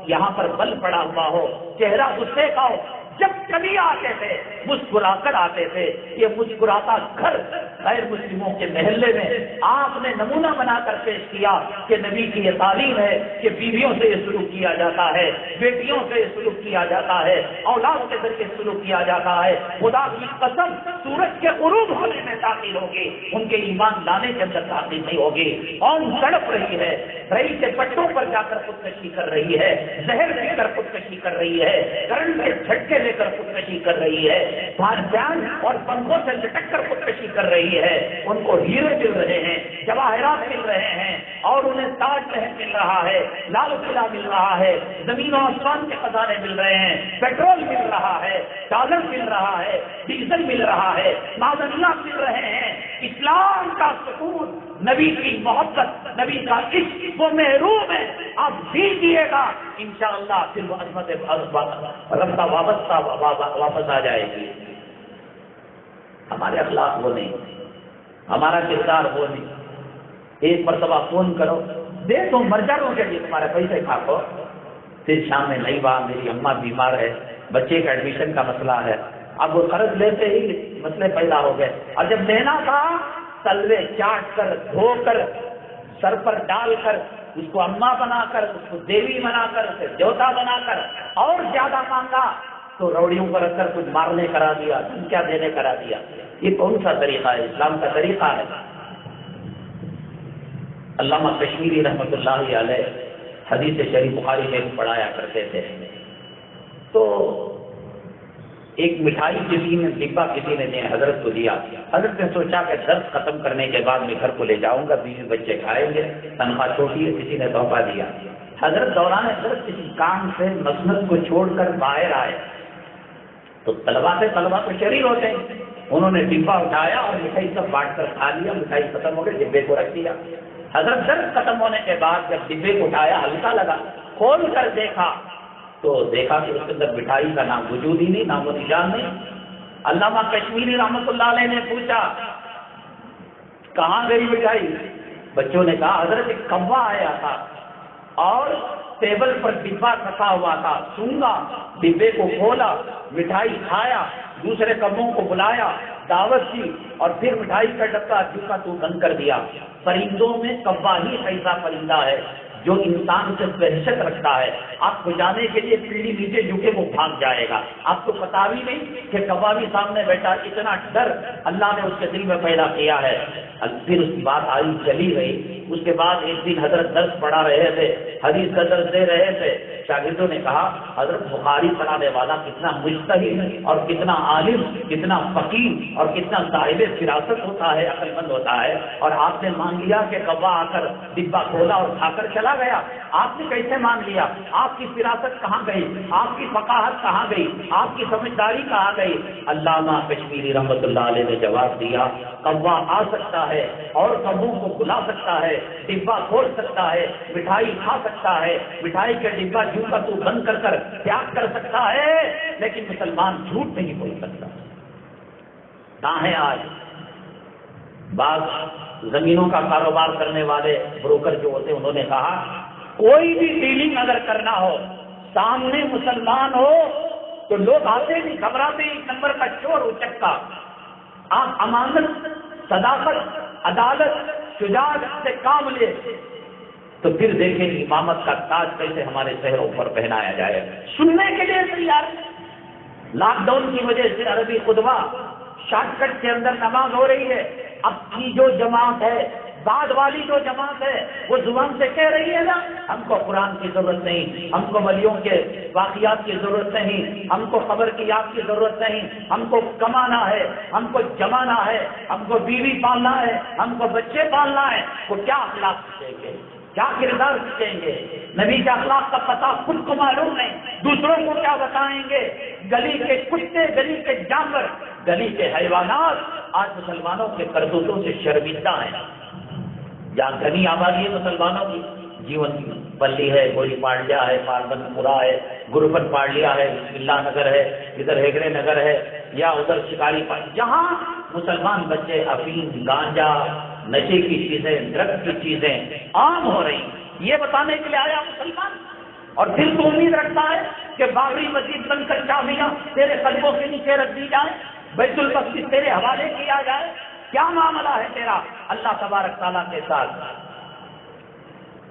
یہاں پر بل پڑا ہوا ہو، چہرہ غصے کا ہو، جب کبھی آتے تھے مسکرا کر آتے تھے۔ یہ مسکراتا گھر غیر مسلموں کے محلے میں آپ نے نمونہ بنا کر پیش کیا کہ نبی کی یہ تعلیم ہے کہ بیویوں سے یہ سلوک کیا جاتا ہے، بیٹیوں سے یہ سلوک کیا جاتا ہے، اولاد کے ذریعے سلوک کیا جاتا ہے۔ خدا کی قسم سورج کے غروب ہونے میں داخل ہوگی، ان کے ایمان لانے کے اندر داخل نہیں ہوگی۔ قوم تڑپ رہی ہے، رئی کے پٹوں پر جا کر خودکشی کر رہی ہے، زہر لے کر خودکشی کر رہی ہے، کرنٹ کے جھٹکے لے کر خودکشی کر رہی ہے، فان اور پنکھوں سے لٹک کر خودکشی کر رہی ہے، ان کو ہیرے مل رہے ہیں، جواہرات مل رہے ہیں، اور انہیں تاج محل مل رہا ہے، لال قلعہ مل رہا ہے، زمین و آسمان کے خزانے مل رہے ہیں، پیٹرول مل رہا ہے، ڈالر مل رہا ہے، ڈیزل مل رہا ہے، معدنیات مل رہے ہیں۔ اسلام کا سکون، نبی کی محبت، نبی کا عشق وہ محروم ہے، آپ دیجیے گا انشاءاللہ پھر وہ عظمت رفتہ واپس آ جائے گی۔ ہمارے اخلاق وہ نہیں، ہمارا کردار وہ نہیں۔ ایک مرتبہ فون کرو، دے تو مر جاؤ گے جی، تمہارے پیسے کھاؤ، پھر شام میں نہیں بات، میری اماں بیمار ہے، بچے کا ایڈمیشن کا مسئلہ ہے، اب وہ قرض لیتے ہی مسئلے پیدا ہو گئے، اور جب لینا تھا تلوے چاٹ کر، دھو کر، سر پر ڈال کر، اس کو اماں بنا کر، اس کو دیوی بنا کر، اسے دیوتا بنا کر، اور زیادہ مانگا تو روڑیوں پر رکھ کر کچھ مارنے کرا دیا، دھمکیاں دینے کرا دیا۔ یہ کون سا طریقہ ہے؟ اسلام کا طریقہ ہے؟ علامہ کشمیری رحمۃ اللہ علیہ حدیث شریف بخاری میں پڑھایا کرتے تھے، تو ایک مٹھائی کسی نے ڈبہ کسی نے حضرت کو دیا، حضرت نے سوچا کہ درس ختم کرنے کے بعد میں گھر کو لے جاؤں گا، بیوی بچے کھائیں گے، تنخواہ چھوٹی ہے، کسی نے تحفہ دیا۔ حضرت دوران حضرت کسی کام سے مسند کو چھوڑ کر باہر آئے تو طلبا تو شریر ہوتے ہیں، انہوں نے ڈبہ اٹھایا اور مٹھائی سب بانٹ کر کھا لیا، مٹھائی ختم ہو گئی، ڈبے کو رکھ دیا۔ حضرت درس ختم ہونے کے بعد جب ڈبے کو اٹھایا ہلکا لگا، کھول کر دیکھا تو دیکھا کہ اس کے اندر مٹھائی کا نام وجود ہی نہیں، نام و نشان نہیں۔ علامہ کشمیری رحمۃ اللہ علیہ نے پوچھا کہاں گئی مٹھائی؟ بچوں نے کہا حضرت ایک کوا آیا تھا اور ٹیبل پر ڈبہ رکھا ہوا تھا، سونگا، ڈبے کو کھولا، مٹھائی کھایا، دوسرے کبوں کو بلایا، دعوت کی، اور پھر مٹھائی کا ڈبہ چوکا تو بند کر دیا۔ پرندوں میں کوا ہی ایسا پرندہ ہے جو انسان سے وحشت رکھتا ہے، آپ کو جانے کے لیے پیڑھی نیچے جھکے وہ بھاگ جائے گا، آپ کو پتا بھی نہیں کہ کوا بھی سامنے بیٹھا، اتنا ڈر اللہ نے اس کے دل میں پیدا کیا ہے۔ پھر اس کی بات آئی چلی گئی۔ اس کے بعد ایک دن حضرت درس پڑھا رہے تھے، حدیث کا درس دے رہے تھے، شاگردوں نے کہا حضرت بخاری پڑھانے والا کتنا مجتہد اور کتنا عالم، کتنا فقیہ اور کتنا صاحب فراست ہوتا ہے، عقل مند ہوتا ہے، اور آپ نے مان لیا کہ کوا آ کر ڈبہ کھولا اور کھا کر چلا گیا۔ آپ نے کیسے مان لیا؟ آپ کی فراست کہاں گئی؟ آپ کی فقاہت کہاں گئی؟ آپ کی سمجھداری کہاں گئی؟ علامہ کشمیری رحمۃ اللہ علیہ نے جواب دیا کوا آ سکتا ہے اور کبوں کو بلا سکتا ہے، ڈبہ کھول سکتا ہے، مٹھائی کھا سکتا ہے، مٹھائی کا ڈبہ جھوٹ کا تو بند کر کر تیاگ کر سکتا ہے، لیکن مسلمان جھوٹ نہیں بول سکتا۔ کہاں ہے آج؟ بعض زمینوں کا کاروبار کرنے والے بروکر جو ہوتے انہوں نے کہا کوئی بھی ڈیلنگ اگر کرنا ہو، سامنے مسلمان ہو تو لوگ آتے نہیں، گھبراتے ایک نمبر کا چور اچکا، آپ امانت، صداقت، عدالت، شجاعت سے کام لے تو پھر دیکھیں امامت کا تاج کیسے ہمارے شہروں پر پہنایا جائے۔ سننے کے لیے تیار۔ لاک ڈاؤن کی وجہ سے عربی خطبہ شارٹ کٹ کے اندر نماز ہو رہی ہے، اب کی جو جماعت ہے، بعد والی جو جماعت ہے، وہ زبان سے کہہ رہی ہے نا ہم کو قرآن کی ضرورت نہیں، ہم کو ولیوں کے واقعات کی ضرورت نہیں، ہم کو خبر کی یاد کی ضرورت نہیں، ہم کو کمانا ہے، ہم کو جمانا ہے، ہم کو بیوی پالنا ہے، ہم کو بچے پالنا ہے، وہ کیا اخلاق سیکھیں گے، کیا کردار سیکھیں گے؟ نبی کے اخلاق کا پتہ خود کو معلوم نہیں، دوسروں کو کیا بتائیں گے؟ گلی کے کتے، گلی کے جانور، گلی کے حیوانات آج مسلمانوں کے کرتوتوں سے شرمندہ ہیں۔ جہاں گھنی آبادی ہے مسلمانوں کی، جیون پلی ہے، گوری پاڑیا ہے، پاربند پورا ہے، گروپن پاڑیا ہے، بسم اللہ نگر ہے، ادھر ہیگڑے نگر ہے، یا ادھر شکاری پاڑیا، جہاں مسلمان بچے افیم، گانجا، نشے کی چیزیں، ڈرگ کی چیزیں عام ہو رہی، یہ بتانے کے لیے آیا مسلمان، اور پھر تو امید رکھتا ہے کہ بابری مسجد بن کر چابیاں تیرے قدموں کے نیچے رکھ دی جائے، بیت المقدس تیرے حوالے کیا جائے، کیا معاملہ ہے تیرا اللہ تبارک تعالیٰ کے ساتھ؟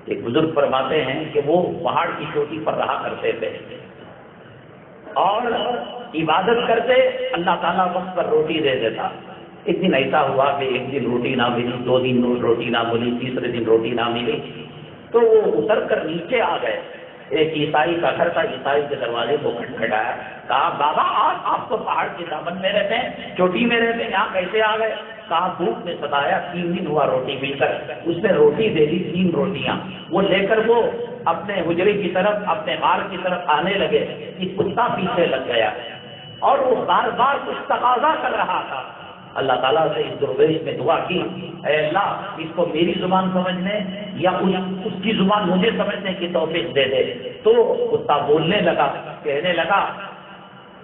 ایک بزرگ فرماتے ہیں کہ وہ پہاڑ کی چوٹی پر رہا کرتے تھے اور عبادت کرتے، اللہ تعالیٰ وقت پر روٹی دے دیتا۔ ایک دن ایسا ہوا کہ ایک دن روٹی نہ ملی، 2 دن روٹی نہ ملی، تیسرے دن روٹی نہ ملی، تو وہ اتر کر نیچے آ گئے ایک عیسائی کا گھر تھا، عیسائی کے دروازے کو کھٹکھٹایا، کہا بابا آپ تو پہاڑ کے دامن میں رہتے ہیں، چوٹی میں رہتے ہیں، یہاں کیسے آ گئے؟ کہا بھوک میں ستایا، 3 دن ہوا روٹی مل کر، اس نے روٹی دے دی 3 روٹیاں، وہ لے کر وہ اپنے حجرے کی طرف، اپنے غار کی طرف آنے لگے، یہ کتا پیچھے لگ گیا اور وہ بار بار کچھ تقاضا کر رہا تھا۔ اللہ تعالیٰ سے اس درویش میں دعا کی، اے اللہ اس کو میری زبان سمجھنے یا اس کی زبان مجھے سمجھنے کی توفیق دے دے۔ تو کتا بولنے لگا، کہنے لگا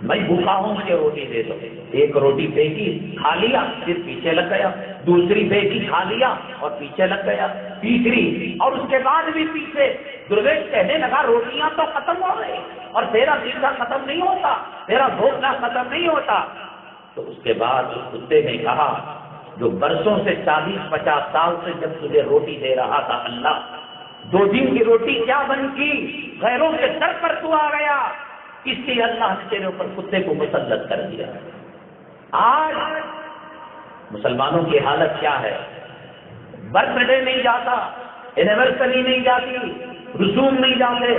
میں بھوکا ہوں، مجھے روٹی دے دو۔ ایک روٹی پھینکی، کھا لیا، پھر پیچھے لگ گیا، دوسری پھینکی، کھا لیا اور پیچھے لگ گیا، تیسری اور اس کے بعد بھی پیچھے۔ درویش کہنے لگا روٹیاں تو ختم ہو گئی اور تیرا پیچھا ختم نہیں ہوتا، تیرا بھوکنا ختم نہیں ہوتا۔ تو اس کے بعد اس کتے نے کہا جو برسوں سے 40-50 سال سے جب تجھے روٹی دے رہا تھا اللہ، 2 دن کی روٹی کیا بن کی، غیروں کے سر پر تو آ گیا، اس لیے اللہ نے تیرے اوپر کتے کو مسلط کر دیا۔ آج مسلمانوں کی حالت کیا ہے؟ برتھ ڈے نہیں جاتا، اینیورسری نہیں جاتی، رسوم نہیں جاتے،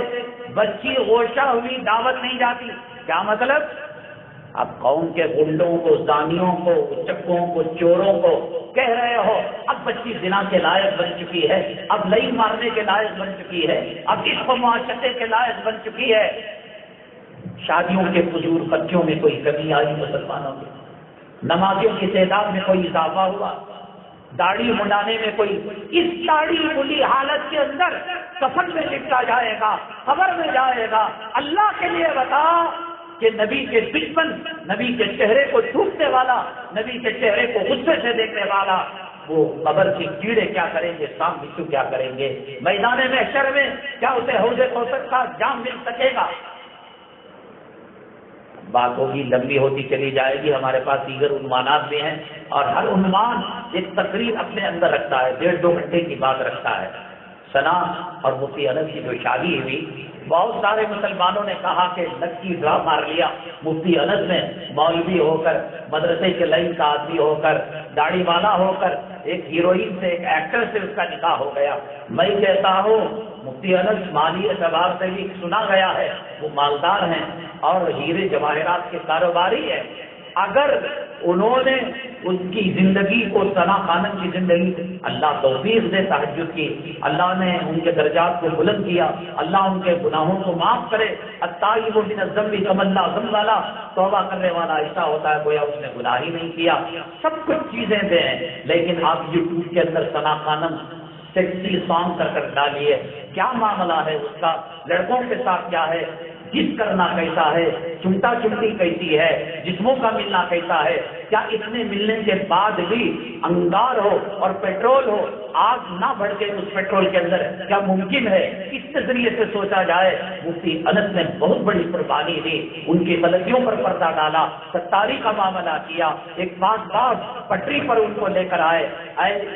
بچی غوشہ ہوئی دعوت نہیں جاتی۔ کیا مطلب؟ اب قوم کے غنڈوں کو، زانیوں کو، چکوں کو، چوروں کو کہہ رہے ہو اب بچی زنا کے لائق بن چکی ہے، اب لئی مارنے کے لائق بن چکی ہے، اب عشق و معاشرے کے لائق بن چکی ہے۔ شادیوں کے فضول خرچوں میں کوئی کمی آئی مسلمانوں کی؟ نمازیوں کی تعداد میں کوئی اضافہ ہوا؟ داڑھی منڈانے میں کوئی؟ اس داڑھی ملی حالت کے اندر کفن میں لپٹا جائے گا، قبر میں جائے گا۔ اللہ کے لیے بتا کہ نبی کے دشمن، نبی کے چہرے کو تھوکنے والا، نبی کے چہرے کو غصے سے دیکھنے والا، وہ قبر کے کیڑے کیا کریں گے، سانپ بچھو کیا کریں گے؟ میدان محشر میں کیا اسے حوض کوثر کا جام مل سکے گا؟ بات ہوگی، لمبی ہوتی چلی جائے گی، ہمارے پاس دیگر عنوانات بھی ہیں اور ہر عنوان ایک تقریر اپنے اندر رکھتا ہے، 1.5-2 گھنٹے کی بات رکھتا ہے۔ ثنا اور مفتی انس کی جو شادی ہوئی، بہت سارے مسلمانوں نے کہا کہ لکی ڈرا مار لیا مفتی انس نے، مولوی ہو کر، مدرسے کے لائن کا آدمی ہو کر، داڑھی والا ہو کر، ایک ہیروئن سے، ایک ایکٹر سے اس کا نکاح ہو گیا۔ میں کہتا ہوں مفتی انس مالی اعتبار سے بھی سنا گیا ہے، وہ مالدار ہیں اور ہیرے جواہرات کے کاروباری ہیں۔ اگر انہوں نے ان کی زندگی کو، ثنا خانم کی زندگی، اللہ توفیق دے تہجد کی، اللہ نے ان کے درجات کو بلند کیا، اللہ ان کے گناہوں کو معاف کرے۔ التائب من الذنب کمن لا ذنب له، توبہ کرنے والا ایسا ہوتا ہے گویا اس نے گناہ ہی نہیں کیا۔ سب کچھ چیزیں دیں، لیکن آپ یوٹیوب کے اندر ثنا خانم سیکسی سانگ کر ڈالیے، کیا معاملہ ہے اس کا، لڑکوں کے ساتھ کیا ہے، کس کرنا کیسا ہے، چمٹا چمٹی کیسی ہے، جسموں کا ملنا کیسا ہے، کیا اتنے ملنے کے بعد بھی انگار ہو اور پیٹرول ہو، آگ نہ بڑھ کے اس پیٹرول کے اندر، کیا ممکن ہے؟ اس نظریے سے سوچا جائے۔ مفتی انس نے بہت بڑی قربانی دی، ان کی غلطیوں پر پردہ ڈالا، ستاری کا معاملہ کیا، ایک پاس پٹری پر ان کو لے کر آئے۔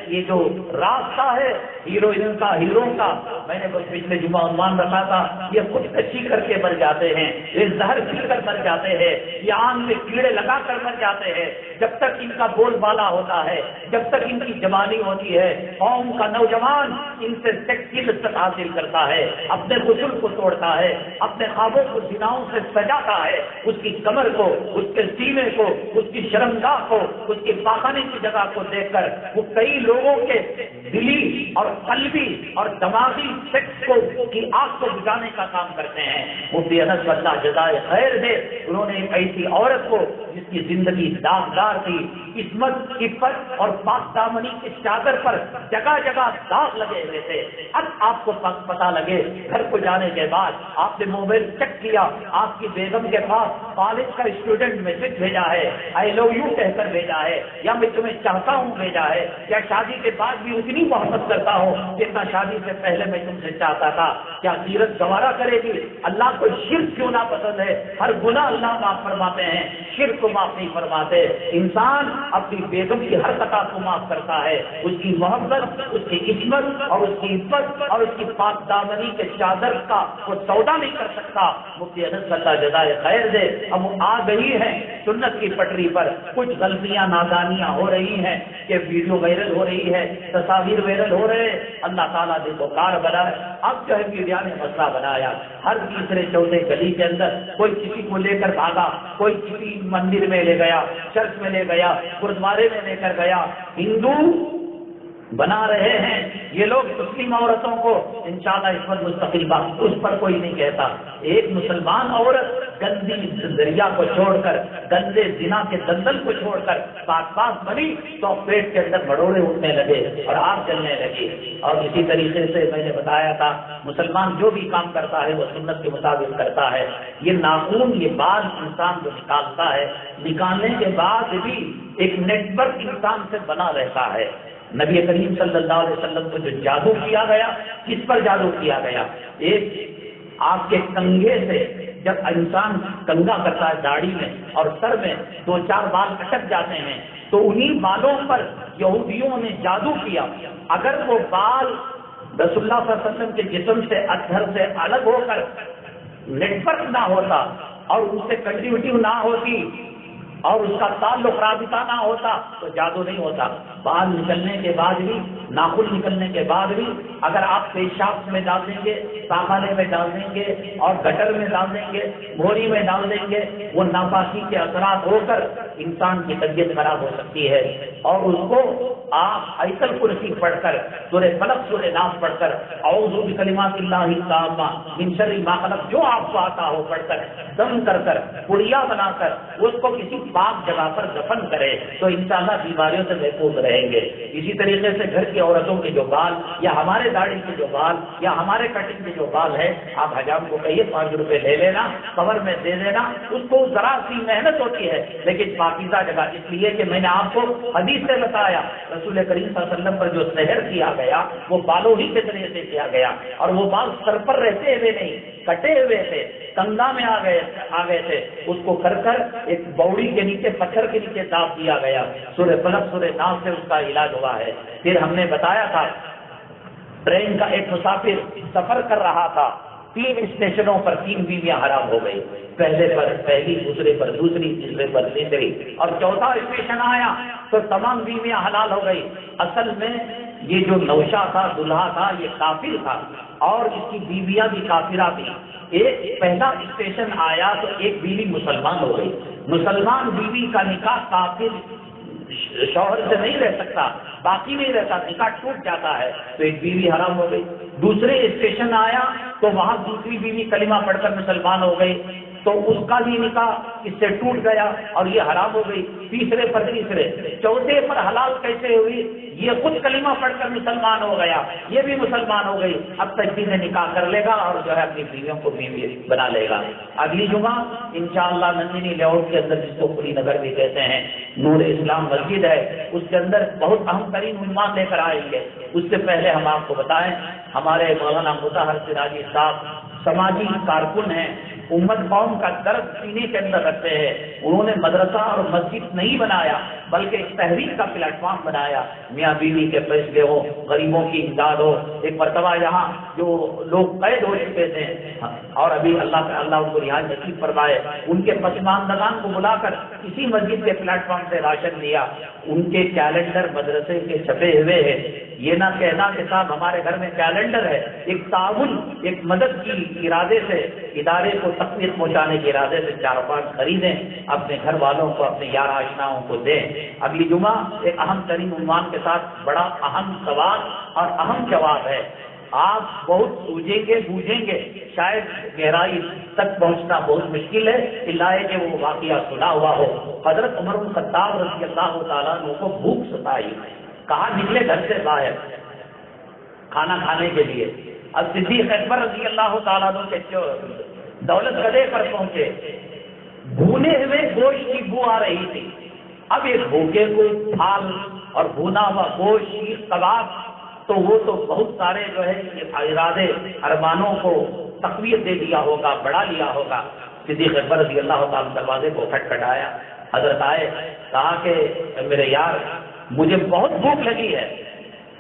یہ جو راستہ ہے ہیروئن کا، ہیرو کا، میں نے بس پچھلے جمعہ عنوان رکھا تھا، یہ خودکشی کر کے مر جاتے ہیں، یہ زہر پی کر مر جاتے ہیں، یہ آنکھ میں کیڑے لگا کر مر جاتے ہیں۔ جب تک ان کا بول بالا ہوتا ہے، جب تک ان کی جوانی ہوتی ہے، قوم کا نوجوان ان سے سیکسی لذت حاصل کرتا ہے، اپنے غسل کو توڑتا ہے، اپنے خوابوں کو زناؤں سے سجاتا ہے، اس کی کمر کو، اس کے سینے کو، اس کی شرمگاہ کو، اس کی پاخانے کی جگہ کو دیکھ کر وہ کئی لوگوں کے دلی اور قلبی اور دماغی سیکس کو کی آگ کو بجھانے کا کام کرتے ہیں۔ مفتی انس اللہ جزائے خیر دے، انہوں نے ایک ایسی عورت کو جس کی زندگی داغدار تھی، عصمت، عفت اور پاک دامنی کی چادر پر جگہ جگہ داغ لگے ہوئے تھے، اب آپ کو پتہ لگے، گھر کو جانے کے بعد آپ نے موبائل چیک کیا، آپ کی بیگم کے پاس کالج کا اسٹوڈنٹ میسج بھیجا ہے، آئی لو یو کہہ کر بھیجا ہے، یا میں تمہیں چاہتا ہوں بھیجا ہے، یا شادی کے بعد بھی اتنی محبت کرتا ہوں جتنا شادی سے پہلے میں تم سے چاہتا تھا۔ کیا سیرت گوارا کرے گی؟ اللہ کو شرک کیوں نہ پسند ہے؟ ہر گناہ اللہ معاف فرماتے ہیں، شرک کو معاف نہیں فرماتے۔ انسان اپنی بیگم کی ہر خطا کو معاف کرتا ہے، اس کی محبت، اس کی عصمت اور اس کی عزت اور اس کی پاک دامنی کے چادر کا وہ سودا نہیں کر سکتا۔ مفتی انس اللہ جزائے خیر دے، اب آ گئی ہیں سنت کی پٹری پر، کچھ غلطیاں نادانیاں ہو رہی ہیں کہ ویڈیو وائرل ہو رہی ہے، تصاویر وائرل ہو رہے ہیں، اللہ تعالیٰ نے کو کار بنائے۔ اب جو ہے میڈیا نے مسئلہ بنایا، ہر تیسرے چوتھے گلی کے اندر کوئی کسی کو لے کر بھاگا، کوئی کسی مندر میں لے گیا، چرچ میں لے گیا، گرودوارے میں لے کر گیا۔ ہندو بنا رہے ہیں یہ لوگ مسلم عورتوں کو، انشاءاللہ اس پر مستقل بات، اس پر کوئی نہیں کہتا۔ ایک مسلمان عورت گندی دریا کو چھوڑ کر، گندے زنا کے دلدل کو چھوڑ کر پاک بنی تو پیٹ کے اندر بھڑوڑے اٹھنے لگے اور آگ جلنے لگی۔ اور اسی طریقے سے میں نے بتایا تھا، مسلمان جو بھی کام کرتا ہے وہ سنت کے مطابق کرتا ہے۔ یہ ناخون، یہ بال انسان جو نکالتا ہے، نکالنے کے بعد بھی ایک نیٹ ورک انسان سے بنا رہتا ہے۔ نبی کریم صلی اللہ علیہ وسلم کو جو جادو کیا گیا، کس پر جادو کیا گیا؟ ایک آپ کے کنگھے سے جب انسان کنگھا کرتا ہے داڑھی میں اور سر میں 2-4 بال اٹک جاتے ہیں تو انہی بالوں پر یہودیوں نے جادو کیا۔ اگر وہ بال رسول اللہ صلی اللہ علیہ وسلم کے جسم سے اطہر سے الگ ہو کر نیٹ ورک نہ ہوتا اور ان سے کنٹینیوٹی نہ ہوتی اور اس کا تعلق رابطہ نہ ہوتا تو جادو نہیں ہوتا۔ بال نکلنے کے بعد بھی، ناخن نکلنے کے بعد بھی اگر آپ پیشاب میں ڈال دیں گے، پاخانے میں ڈال دیں گے اور گٹر میں ڈال دیں گے، بھوری میں ڈال دیں گے، وہ ناپاکی کے اثرات ہو کر انسان کی طبیعت خراب ہو سکتی ہے۔ اور اس کو آپ آیت الکرسی پڑھ کر، سورہ فلق سورہ ناس پڑھ کر، اعوذ بکلمات اللہ التامہ من شر ما خلق، جو آپ کو آتا ہو پڑھ کر، دم کر کر، پڑیا بنا کر اس کو کسی پاک جگہ پر دفن کرے تو انشاءاللہ بیماریوں سے محفوظ رہیں گے۔ اسی طریقے سے گھر کی عورتوں کے جو بال یا ہمارے داڑھی کے جو بال یا ہمارے کٹنگ کے جو بال ہے، آپ حجام کو کہیے 5 روپے لے لینا، کور میں دے دینا، اس کو ذرا سی محنت ہوتی ہے لیکن پاکیزہ جگہ، اس لیے کہ میں نے آپ کو حدیث سے بتایا رسول کریم صلی اللہ علیہ وسلم پر جو سحر کیا گیا وہ بالوں ہی کے ذریعے سے کیا گیا، اور وہ بال سر پر رہتے ہوئے نہیں، کٹے ہوئے تھے، کنگا میں آ گئے تھے، اس کو کر ایک بوڑی کے نیچے، پتھر کے نیچے داب دیا گیا۔ سورہ فلق سورہ ناس سے اس کا علاج ہوا ہے۔ پھر ہم نے بتایا تھا ٹرین کا ایک مسافر سفر کر رہا تھا، 3 اسٹیشنوں پر 3 بیویاں حرام ہو گئی، پہلے پر پہلی، دوسرے پر دوسری، تیسرے پر تیسری، اور چوتھا اسٹیشن آیا تو تمام بیویاں حلال ہو گئی۔ اصل میں یہ جو نوشا تھا، دلہا تھا، یہ کافر تھا اور اس کی بیویاں بھی کافرہ تھیں۔ ایک پہلا اسٹیشن آیا تو ایک بیوی مسلمان ہو گئی، مسلمان بیوی کا نکاح کافر شوہر سے نہیں رہ سکتا، باقی نہیں رہتا، نکاح ٹوٹ جاتا ہے، تو ایک بیوی حرام ہو گئی۔ دوسرے اسٹیشن آیا تو وہاں دوسری بیوی کلمہ پڑھ کر مسلمان ہو گئی تو اس کا بھی نکاح اس سے ٹوٹ گیا اور یہ حرام ہو گئی۔ تیسرے پر تیسرے، چوتھے پر حلال کیسے ہوئی؟ یہ خود کلمہ پڑھ کر مسلمان ہو گیا، یہ بھی مسلمان ہو گئی، اب تجدید نکاح کر لے گا اور جو ہے اپنی بیویوں کو بیوی بنا لے گا۔ اگلی جمعہ انشاءاللہ نندنی لے آؤٹ کے اندر، جس کو پوری نگر بھی کہتے ہیں، نور اسلام مسجد ہے، اس کے اندر بہت اہم ترین عنوان لے کر آئیں گے۔ اس سے پہلے ہم آپ کو بتائیں، ہمارے مولانا مطہر سراجی صاحب سماجی کارکن ہیں، امت قوم کا درد سینے کے اندر رکھتے ہیں۔ انہوں نے مدرسہ اور مسجد نہیں بنایا بلکہ ایک تحریک کا پلیٹ فارم بنایا، میاں بیوی کے فیصلے ہو، غریبوں کی امداد ہو۔ ایک مرتبہ یہاں جو لوگ قید ہو چکے تھے اور ابھی اللہ ان کو رہائی نصیب فرمائے، ان کے پسماندگان کو بلا کر اسی مسجد کے پلیٹ فارم سے راشن دیا۔ ان کے کیلنڈر مدرسے کے چھپے ہوئے ہیں، یہ نہ کہنا کہ صاحب ہمارے گھر میں کیلنڈر ہے، ایک تعاون، ایک مدد کی ارادے سے، ادارے کو تقویت پہنچانے کے ارادے سے 4-5 خریدیں، اپنے گھر والوں کو، اپنے یار آشناؤں کو دیں۔ اگلی جمعہ ایک اہم ترین عنوان کے ساتھ بڑا اہم سوال اور اہم جواب ہے۔ آپ بہت سوچیں گے، بوجھیں گے، شاید گہرائی تک پہنچنا بہت مشکل ہے، اللہ ہے کہ وہ واقعہ سنا ہوا ہو۔ حضرت عمر بن خطاب رضی اللہ تعالیٰ عنہ کو بھوک ستائی، کہاں نکلے گھر سے باہر کھانا کھانے کے لیے۔ اب صدیق اکبر رضی اللہ تعالیٰ عنہ کے دولت گدے پر پہنچے، بھونے ہوئے گوشت کی بو آ رہی تھی۔ اب ایک بھوکے کو پھال اور بھونا ہوا گوشت، شیخ کباب، تو وہ تو بہت سارے جو ہے ارادے ارمانوں کو تقویت دے دیا ہوگا، بڑھا لیا ہوگا۔ صدیق اکبر رضی اللہ تعالیٰ دروازے کو کھٹکھٹایا، حضرت آئے، کہا کہ میرے یار مجھے بہت بھوک لگی ہے،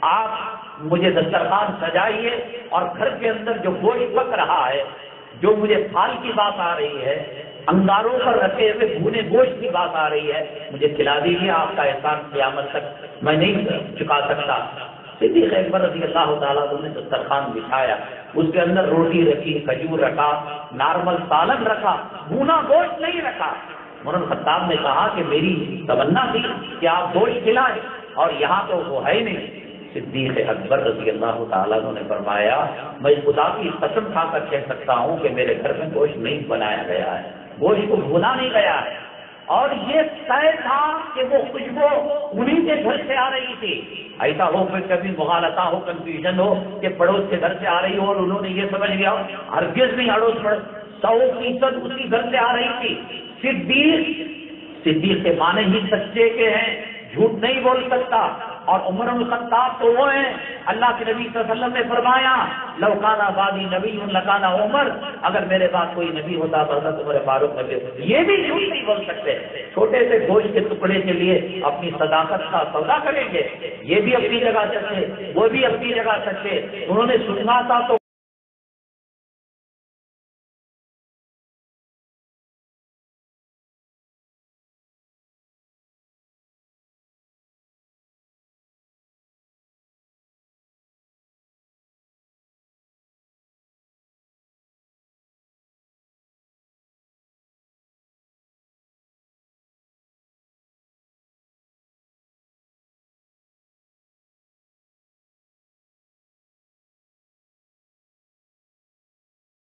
آپ مجھے دسترخوان سجائیے، اور گھر کے اندر جو گوشت پک رہا ہے، جو مجھے پھال کی بات آ رہی ہے، انگاروں پر رکھے ہوئے بھونے گوشت کی بات آ رہی ہے، مجھے کھلا دیجیے، آپ کا احسان قیامت تک میں نہیں چکا سکتا۔ صدیق اکبر رضی اللہ تعالیٰ عنہ نے دسترخوان بچھایا، اس کے اندر روٹی رکھی، کھجور رکھا، نارمل سالن رکھا، بھونا گوشت نہیں رکھا۔ عمر بن خطاب نے کہا کہ میری تمنا تھی کہ آپ گوشت کھلائیں، اور یہاں تو وہ ہے نہیں۔ صدیق اکبر رضی اللہ تعالیٰ عنہ نے فرمایا میں خدا کی قسم کھا کر کہہ سکتا ہوں کہ میرے گھر میں گوشت نہیں بنایا گیا ہے، گوشت کو بھونا نہیں گیا ہے، اور یہ طے تھا کہ وہ خوشبو انہیں کے گھر سے آ رہی تھی۔ ایسا ہو کہ کبھی مغالطہ ہو، کنفیوژن ہو کہ پڑوس کے گھر سے آ رہی ہو اور انہوں نے یہ سمجھ لیا ہو، ہرگز نہیں، اڑوس پڑوس 100% اسی گھر سے آ رہی تھی۔ صدیق کے معنی ہی سچے کے ہیں، جھوٹ نہیں بول سکتا۔ اور عمر بن الخطاب تو وہ ہیں، اللہ کے نبی صلی اللہ علیہ وسلم نے فرمایا لو کان بعدی نبی لکان عمر، اگر میرے بعد کوئی نبی ہوتا تو حضرت عمر فاروق نبی ہوتا۔ یہ بھی جھوٹ نہیں بول سکتے، چھوٹے سے گوشت کے ٹکڑے کے لیے اپنی صداقت کا سودا کریں گے، یہ بھی اپنی جگہ سچے، وہ بھی اپنی جگہ سچے۔ انہوں نے سنا تھا تو